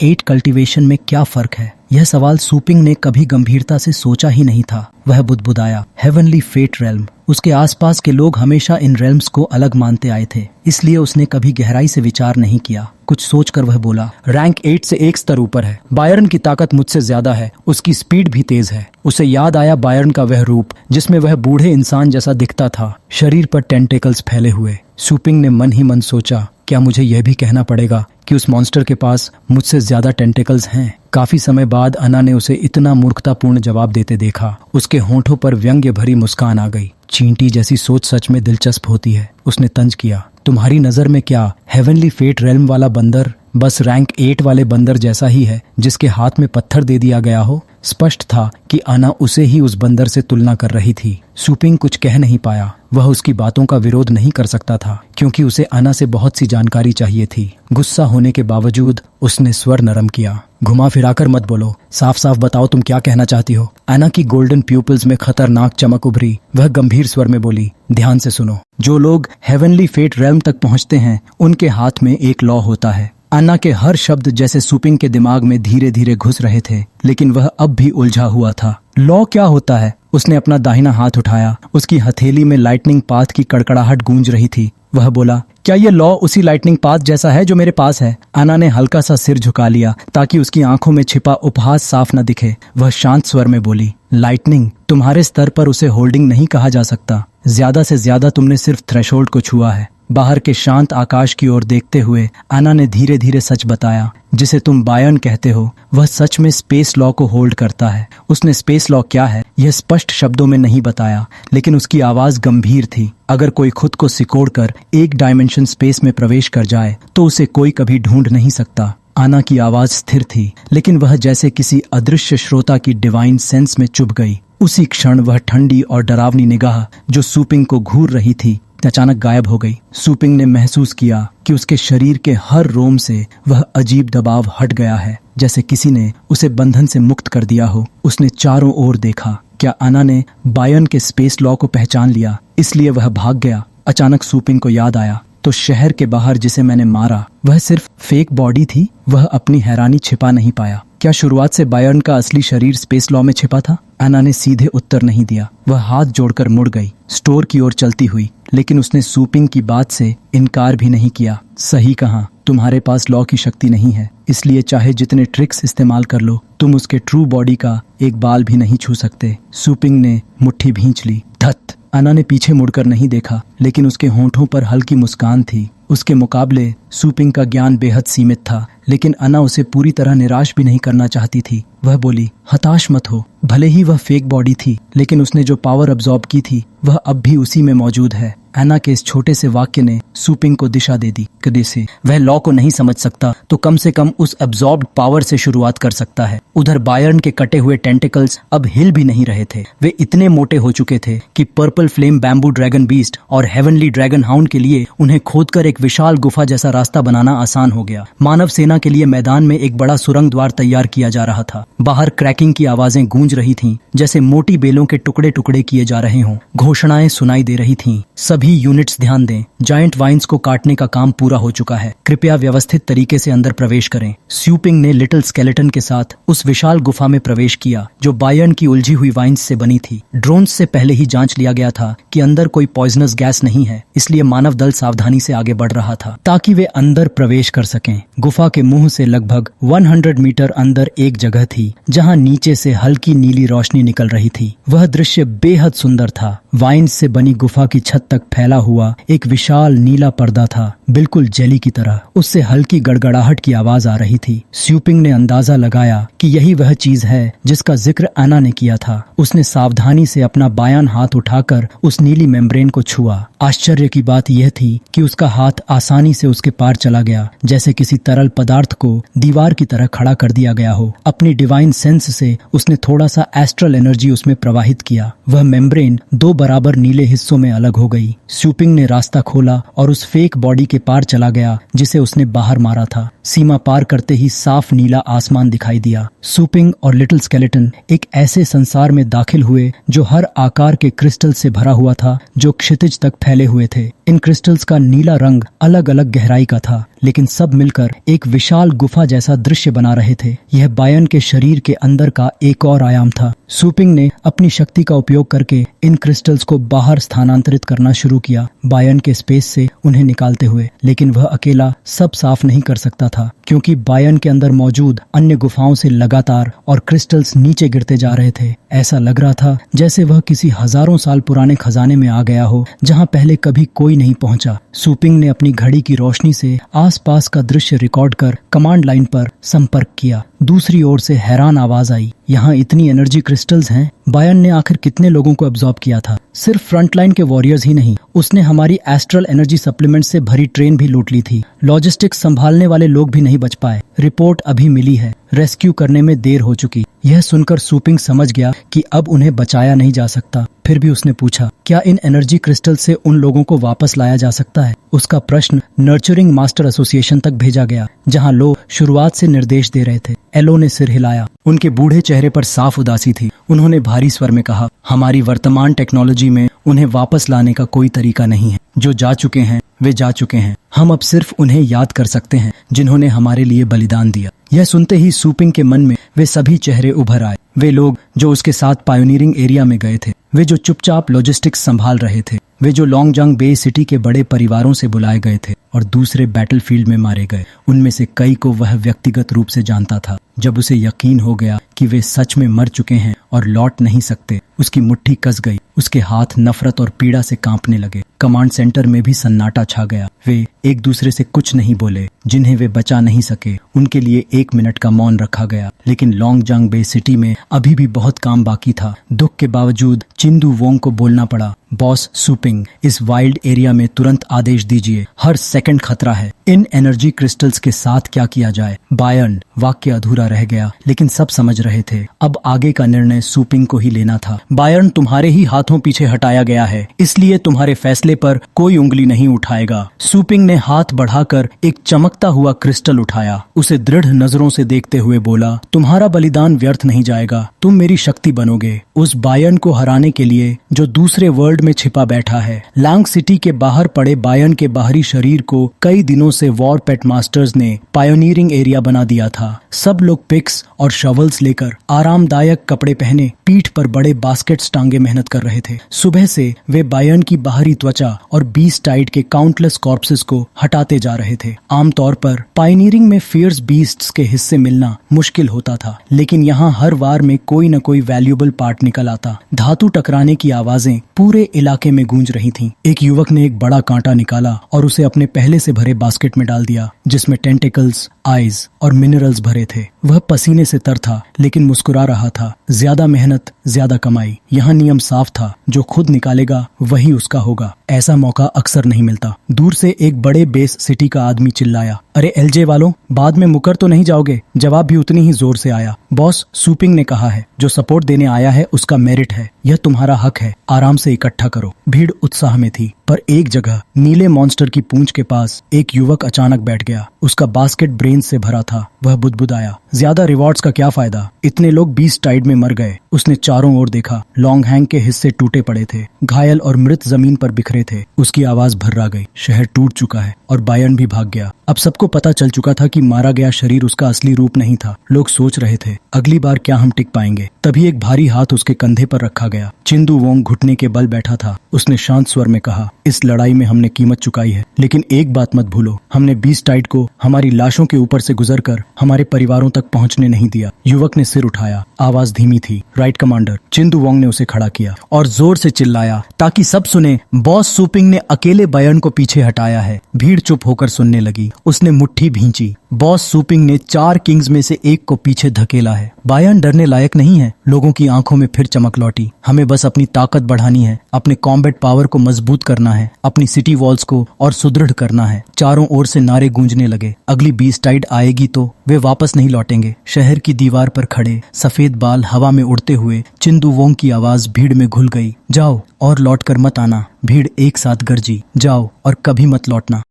8 कल्टीवेशन में क्या फर्क है? यह सवाल सुपिंग ने कभी गंभीरता से सोचा ही नहीं था। वह बुदबुदाया, हेवनली फेट रेल्म। उसके आसपास के लोग हमेशा इन रेल्म्स को अलग मानते आए थे, इसलिए उसने कभी गहराई से विचार नहीं किया। कुछ सोचकर वह बोला, रैंक 8 से एक स्तर ऊपर है। बायरन की ताकत मुझसे ज्यादा है, उसकी स्पीड भी तेज है। उसे याद आया बायरन का वह रूप जिसमें वह बूढ़े इंसान जैसा दिखता था, शरीर पर टेंटेकल्स फैले हुए। सुपिंग ने मन ही मन सोचा, क्या मुझे यह भी कहना पड़ेगा कि उस मॉन्स्टर के पास मुझसे ज्यादा टेंटेकल्स हैं? काफी समय बाद अना ने उसे इतना मूर्खतापूर्ण जवाब देते देखा। उसके होंठों पर व्यंग्य भरी मुस्कान आ गई। चींटी जैसी सोच सच में दिलचस्प होती है, उसने तंज किया। तुम्हारी नजर में क्या हेवनली फेट रेल्म वाला बंदर बस रैंक 8 वाले बंदर जैसा ही है जिसके हाथ में पत्थर दे दिया गया हो? स्पष्ट था कि अना उसे ही उस बंदर से तुलना कर रही थी। सुपिंग कुछ कह नहीं पाया। वह उसकी बातों का विरोध नहीं कर सकता था, क्योंकि उसे अना से बहुत सी जानकारी चाहिए थी। गुस्सा होने के बावजूद उसने स्वर नरम किया, घुमा फिराकर मत बोलो, साफ साफ बताओ तुम क्या कहना चाहती हो। अना की गोल्डन प्यूपिल्स में खतरनाक चमक उभरी। वह गंभीर स्वर में बोली, ध्यान से सुनो, जो लोग हेवनली फेट रेल्म तक पहुंचते हैं उनके हाथ में एक लॉ होता है। अन्ना के हर शब्द जैसे सुपिंग के दिमाग में धीरे धीरे घुस रहे थे, लेकिन वह अब भी उलझा हुआ था। लॉ क्या होता है? उसने अपना दाहिना हाथ उठाया। उसकी हथेली में लाइटनिंग पाथ की कड़कड़ाहट गूंज रही थी। वह बोला, क्या ये लॉ उसी लाइटनिंग पाथ जैसा है जो मेरे पास है? अन्ना ने हल्का सा सिर झुका लिया ताकि उसकी आंखों में छिपा उपहास साफ न दिखे। वह शांत स्वर में बोली, लाइटनिंग? तुम्हारे स्तर पर उसे होल्डिंग नहीं कहा जा सकता। ज्यादा से ज्यादा तुमने सिर्फ थ्रेशोल्ड को छुआ है। बाहर के शांत आकाश की ओर देखते हुए अन्ना ने धीरे धीरे सच बताया, जिसे तुम बायन कहते हो वह सच में स्पेस लॉ को होल्ड करता है। उसने स्पेस लॉ क्या है यह स्पष्ट शब्दों में नहीं बताया, लेकिन उसकी आवाज गंभीर थी। अगर कोई खुद को सिकोड़कर एक डायमेंशन स्पेस में प्रवेश कर जाए तो उसे कोई कभी ढूंढ नहीं सकता। अन्ना की आवाज स्थिर थी, लेकिन वह जैसे किसी अदृश्य श्रोता की डिवाइन सेंस में चुभ गई। उसी क्षण वह ठंडी और डरावनी निगाह जो सुपिंग को घूर रही थी अचानक गायब हो गई। सुपिंग ने महसूस किया कि उसके शरीर के हर रोम से वह अजीब दबाव हट गया है, जैसे किसी ने उसे बंधन से मुक्त कर दिया हो। उसने चारों ओर देखा। क्या अन्ना ने बायन के स्पेस लॉ को पहचान लिया, इसलिए वह भाग गया? अचानक सुपिंग को याद आया, तो शहर के बाहर जिसे मैंने मारा वह सिर्फ फेक बॉडी थी। वह अपनी हैरानी छिपा नहीं पाया। क्या शुरुआत से बायर्न का असली शरीर स्पेस लॉ में छिपा था? अन्ना ने सीधे उत्तर नहीं दिया। वह हाथ जोड़कर मुड़ गई, स्टोर की ओर चलती हुई, लेकिन उसने सुपिंग की बात से इनकार भी नहीं किया। सही कहा, तुम्हारे पास लॉ की शक्ति नहीं है, इसलिए चाहे जितने ट्रिक्स इस्तेमाल कर लो, तुम उसके ट्रू बॉडी का एक बाल भी नहीं छू सकते। सुपिंग ने मुट्ठी भींच ली। धत! अन्ना ने पीछे मुड़कर नहीं देखा, लेकिन उसके होंठों पर हल्की मुस्कान थी। उसके मुकाबले सुपिंग का ज्ञान बेहद सीमित था, लेकिन अन्ना उसे पूरी तरह निराश भी नहीं करना चाहती थी। वह बोली, हताश मत हो। भले ही वह फेक बॉडी थी, लेकिन उसने जो पावर अब्सॉर्ब की थी वह अब भी उसी में मौजूद है। अन्ना के इस छोटे से वाक्य ने सुपिंग को दिशा दे दी। कदे से वह लॉ को नहीं समझ सकता तो कम से कम उस अब्सॉर्ब्ड पावर से शुरुआत कर सकता है। उधर बायर्न के कटे हुए टेंटिकल्स अब हिल भी नहीं रहे थे। वे इतने मोटे हो चुके थे कि purple flame bamboo dragon beast और हेवनली ड्रैगन हाउंड के लिए उन्हें खोदकर एक विशाल गुफा जैसा रास्ता बनाना आसान हो गया। मानव सेना के लिए मैदान में एक बड़ा सुरंग द्वार तैयार किया जा रहा था। बाहर क्रैकिंग की आवाजें गूंज रही थीं, जैसे मोटी बेलों के टुकड़े टुकड़े किए जा रहे हों। घोषणाएं सुनाई दे रही थीं, सभी यूनिट्स ध्यान दें, जायंट वाइन्स को काटने का काम पूरा हो चुका है, कृपया व्यवस्थित तरीके से अंदर प्रवेश करें। सुपिंग ने लिटिल स्केलेटन के साथ उस विशाल गुफा में प्रवेश किया जो बायर्न की उलझी हुई वाइन्स से बनी थी। ड्रोन्स से पहले ही जांच लिया गया था कि अंदर कोई पॉइजनस गैस नहीं है, इसलिए मानव दल सावधानी से आगे बढ़ रहा था ताकि वे अंदर प्रवेश कर सकें। गुफा के मुंह से लगभग 100 मीटर अंदर एक जगह थी जहां नीचे से हल्की नीली रोशनी निकल रही थी। वह दृश्य बेहद सुंदर था। वाइन्स से बनी गुफा की छत तक फैला हुआ एक विशाल नीला पर्दा था। बिल्कुल जेली की तरह। उससे हल्की गड़गड़ाहट की आवाज आ रही थी। स्यूपिंग ने अंदाजा लगाया कि यही वह चीज है जिसका जिक्र एना ने किया था। उसने सावधानी से अपना बायां हाथ उठाकर उस नीली मेम्ब्रेन को छुआ। आश्चर्य की बात यह थी कि उसका हाथ आसानी से उसके पार चला गया, जैसे किसी तरल पदार्थ को दीवार की तरह खड़ा कर दिया गया हो। अपनी डिवाइन सेंस से उसने थोड़ा सा एस्ट्रल एनर्जी उसमें प्रवाहित किया। वह मेम्ब्रेन 2 बराबर नीले हिस्सों में अलग हो गई। स्यूपिंग ने रास्ता खोला और उस फेक बॉडी के पार चला गया जिसे उसने बाहर मारा था। सीमा पार करते ही साफ नीला आसमान दिखाई दिया। स्यूपिंग और लिटिल स्केलेटन एक ऐसे संसार में दाखिल हुए जो हर आकार के क्रिस्टल से भरा हुआ था, जो क्षितिज तक फैले हुए थे। इन क्रिस्टल्स का नीला रंग अलग अलग गहराई का था, लेकिन सब मिलकर एक विशाल गुफा जैसा दृश्य बना रहे थे। यह बायन के शरीर के अंदर का एक और आयाम था। स्यूपिंग ने अपनी शक्ति का उपयोग करके इन क्रिस्टल्स को बाहर स्थानांतरित करना शुरू किया, बायन के स्पेस से उन्हें निकालते हुए। लेकिन वह अकेला सब साफ नहीं कर सकता था, क्योंकि बायन के अंदर मौजूद अन्य गुफाओं से लगातार और क्रिस्टल्स नीचे गिरते जा रहे थे। ऐसा लग रहा था जैसे वह किसी हजारों साल पुराने खजाने में आ गया हो, जहां पहले कभी कोई नहीं पहुंचा। स्यूपिंग ने अपनी घड़ी की रोशनी से आसपास का दृश्य रिकॉर्ड कर कमांड लाइन पर संपर्क किया। दूसरी ओर से हैरान आवाज आई, यहाँ इतनी एनर्जी क्रिस्टल्स हैं। बायन ने आखिर कितने लोगों को एब्जॉर्ब किया था? सिर्फ फ्रंटलाइन के वॉरियर्स ही नहीं, उसने हमारी एस्ट्रल एनर्जी सप्लीमेंट से भरी ट्रेन भी लूट ली थी। लॉजिस्टिक्स संभालने वाले लोग भी नहीं बच पाए। रिपोर्ट अभी मिली है, रेस्क्यू करने में देर हो चुकी। यह सुनकर स्यूपिंग समझ गया कि अब उन्हें बचाया नहीं जा सकता। फिर भी उसने पूछा, क्या इन एनर्जी क्रिस्टल से उन लोगों को वापस लाया जा सकता है? उसका प्रश्न नर्चरिंग मास्टर एसोसिएशन तक भेजा गया, जहां लोग शुरुआत से निर्देश दे रहे थे। एलो ने सिर हिलाया। उनके बूढ़े चेहरे पर साफ उदासी थी। उन्होंने भारी स्वर में कहा, हमारी वर्तमान टेक्नोलॉजी में उन्हें वापस लाने का कोई तरीका नहीं है। जो जा चुके हैं वे जा चुके हैं। हम अब सिर्फ उन्हें याद कर सकते हैं जिन्होंने हमारे लिए बलिदान दिया। यह सुनते ही स्यूपिंग के मन में वे सभी चेहरे उभर आए। वे लोग जो उसके साथ पायोनियरिंग एरिया में गए थे, वे जो चुपचाप लॉजिस्टिक्स संभाल रहे थे, वे जो लॉन्गजांग बे सिटी के बड़े परिवारों से बुलाए गए थे और दूसरे बैटलफील्ड में मारे गए। उनमें से कई को वह व्यक्तिगत रूप से जानता था। जब उसे यकीन हो गया कि वे सच में मर चुके हैं और लौट नहीं सकते, उसकी मुट्ठी कस गई। उसके हाथ नफरत और पीड़ा से कांपने लगे। कमांड सेंटर में भी सन्नाटा छा गया। वे एक दूसरे से कुछ नहीं बोले। जिन्हें वे बचा नहीं सके उनके लिए 1 मिनट का मौन रखा गया। लेकिन लॉन्गजांग बे सिटी में अभी भी बहुत काम बाकी था। दुख के बावजूद चिंदू वोंग को बोलना पड़ा, बॉस स्यूपिंग, इस वाइल्ड एरिया में तुरंत आदेश दीजिए। हर सेकंड खतरा है। इन एनर्जी क्रिस्टल्स के साथ क्या किया जाए? बायर्न, वाक्य अधूरा रह गया, लेकिन सब समझ रहे थे अब आगे का निर्णय स्यूपिंग को ही लेना था। बायर्न, तुम्हारे ही हाथों पीछे हटाया गया है, इसलिए तुम्हारे फैसले पर कोई उंगली नहीं उठाएगा। स्यूपिंग ने हाथ बढ़ाकर एक चमकता हुआ क्रिस्टल उठाया। उसे दृढ़ नजरों से देखते हुए बोला, तुम्हारा बलिदान व्यर्थ नहीं जाएगा। तुम मेरी शक्ति बनोगे, उस बायर्न को हराने के लिए जो दूसरे वर्ल्ड में छिपा बैठा है। लैंग सिटी के बाहर पड़े बायर्न के बाहरी शरीर को कई दिनों से वॉर पेट मास्टर्स ने पायोनियरिंग एरिया बना दिया था। सब लोग पिक्स और शवल्स लेकर आरामदायक कपड़े पहने पीठ पर बड़े बास्केट्स टांगे मेहनत कर रहे थे। सुबह से वे बायर्न की बाहरी त्वचा और बीस्ट टाइड के काउंटलेस कॉर्प्सेस को हटाते जा रहे थे। आमतौर पर पायोनियरिंग में फियर्स बीस्ट्स के हिस्से मिलना मुश्किल होता था, लेकिन यहाँ हर वार में कोई न कोई वैल्यूएबल पार्ट निकल आता। धातु टकराने की आवाजें पूरे इलाके में गूंज रही थीं। एक युवक ने एक बड़ा कांटा निकाला और उसे अपने पहले से भरे बास्केट में डाल दिया, जिसमें टेंटिकल्स, आइज और मिनरल्स भरे थे। वह पसीने से तर था, लेकिन मुस्कुरा रहा था। ज्यादा मेहनत, ज्यादा कमाई। यहाँ नियम साफ था, जो खुद निकालेगा वही उसका होगा। ऐसा मौका अक्सर नहीं मिलता। दूर से एक बड़े बेस सिटी का आदमी चिल्लाया, अरे एलजे वालों, बाद में मुकर तो नहीं जाओगे? जवाब भी उतनी ही जोर से आया, बॉस स्यूपिंग ने कहा है, जो सपोर्ट देने आया है उसका मेरिट है, यह तुम्हारा हक है, आराम से इकट्ठा करो। भीड़ उत्साह में थी, पर एक जगह नीले मॉन्स्टर की पूंछ के पास एक युवक अचानक बैठ गया। उसका बास्केट ब्रेन से भरा था। वह बुदबुदाया, ज्यादा रिवॉर्ड्स का क्या फायदा? इतने लोग बीस्ट टाइड में मर गए। उसने चारों ओर देखा। लॉन्ग हैंग के हिस्से टूटे पड़े थे, घायल और मृत जमीन पर बिखरे थे। उसकी आवाज भर्रा गई, शहर टूट चुका है और बायर्न भी भाग गया। अब सबको पता चल चुका था कि मारा गया शरीर उसका असली रूप नहीं था। लोग सोच रहे थे, अगली बार क्या हम टिक पाएंगे? तभी एक भारी हाथ उसके कंधे पर रखा गया। चिंदू वोंग घुटने के बल बैठा था। उसने शांत स्वर में कहा, इस लड़ाई में हमने कीमत चुकाई है, लेकिन एक बात मत भूलो, हमने बीस्ट टाइड को हमारी लाशों के ऊपर से गुजरकर हमारे परिवारों तक पहुंचने नहीं दिया। युवक ने सिर उठाया, आवाज धीमी थी। Right commander. चिंदू वोंग ने उसे खड़ा किया और जोर से चिल्लाया ताकि सब सुने, बॉस सुपिंग ने अकेले बायर्न को पीछे हटाया है। भीड़ चुप होकर सुनने लगी। उसने मुट्ठी भींची। बॉस सुपिंग ने 4 किंग्स में से एक को पीछे धकेला है। बायर्न डरने लायक नहीं है। लोगों की आंखों में फिर चमक लौटी। हमें बस अपनी ताकत बढ़ानी है, अपने कॉम्बैट पावर को मजबूत करना है, अपनी सिटी वॉल्स को और सुदृढ़ करना है। चारों ओर से नारे गूंजने लगे। अगली बीस्ट टाइड आएगी तो वे वापस नहीं लौटेंगे। शहर की दीवार पर खड़े सफेद बाल हवा में उड़ते हुए चिंदू वोंग की आवाज भीड़ में घुल गई। जाओ और लौटकर मत आना। भीड़ एक साथ गरजी, जाओ और कभी मत लौटना।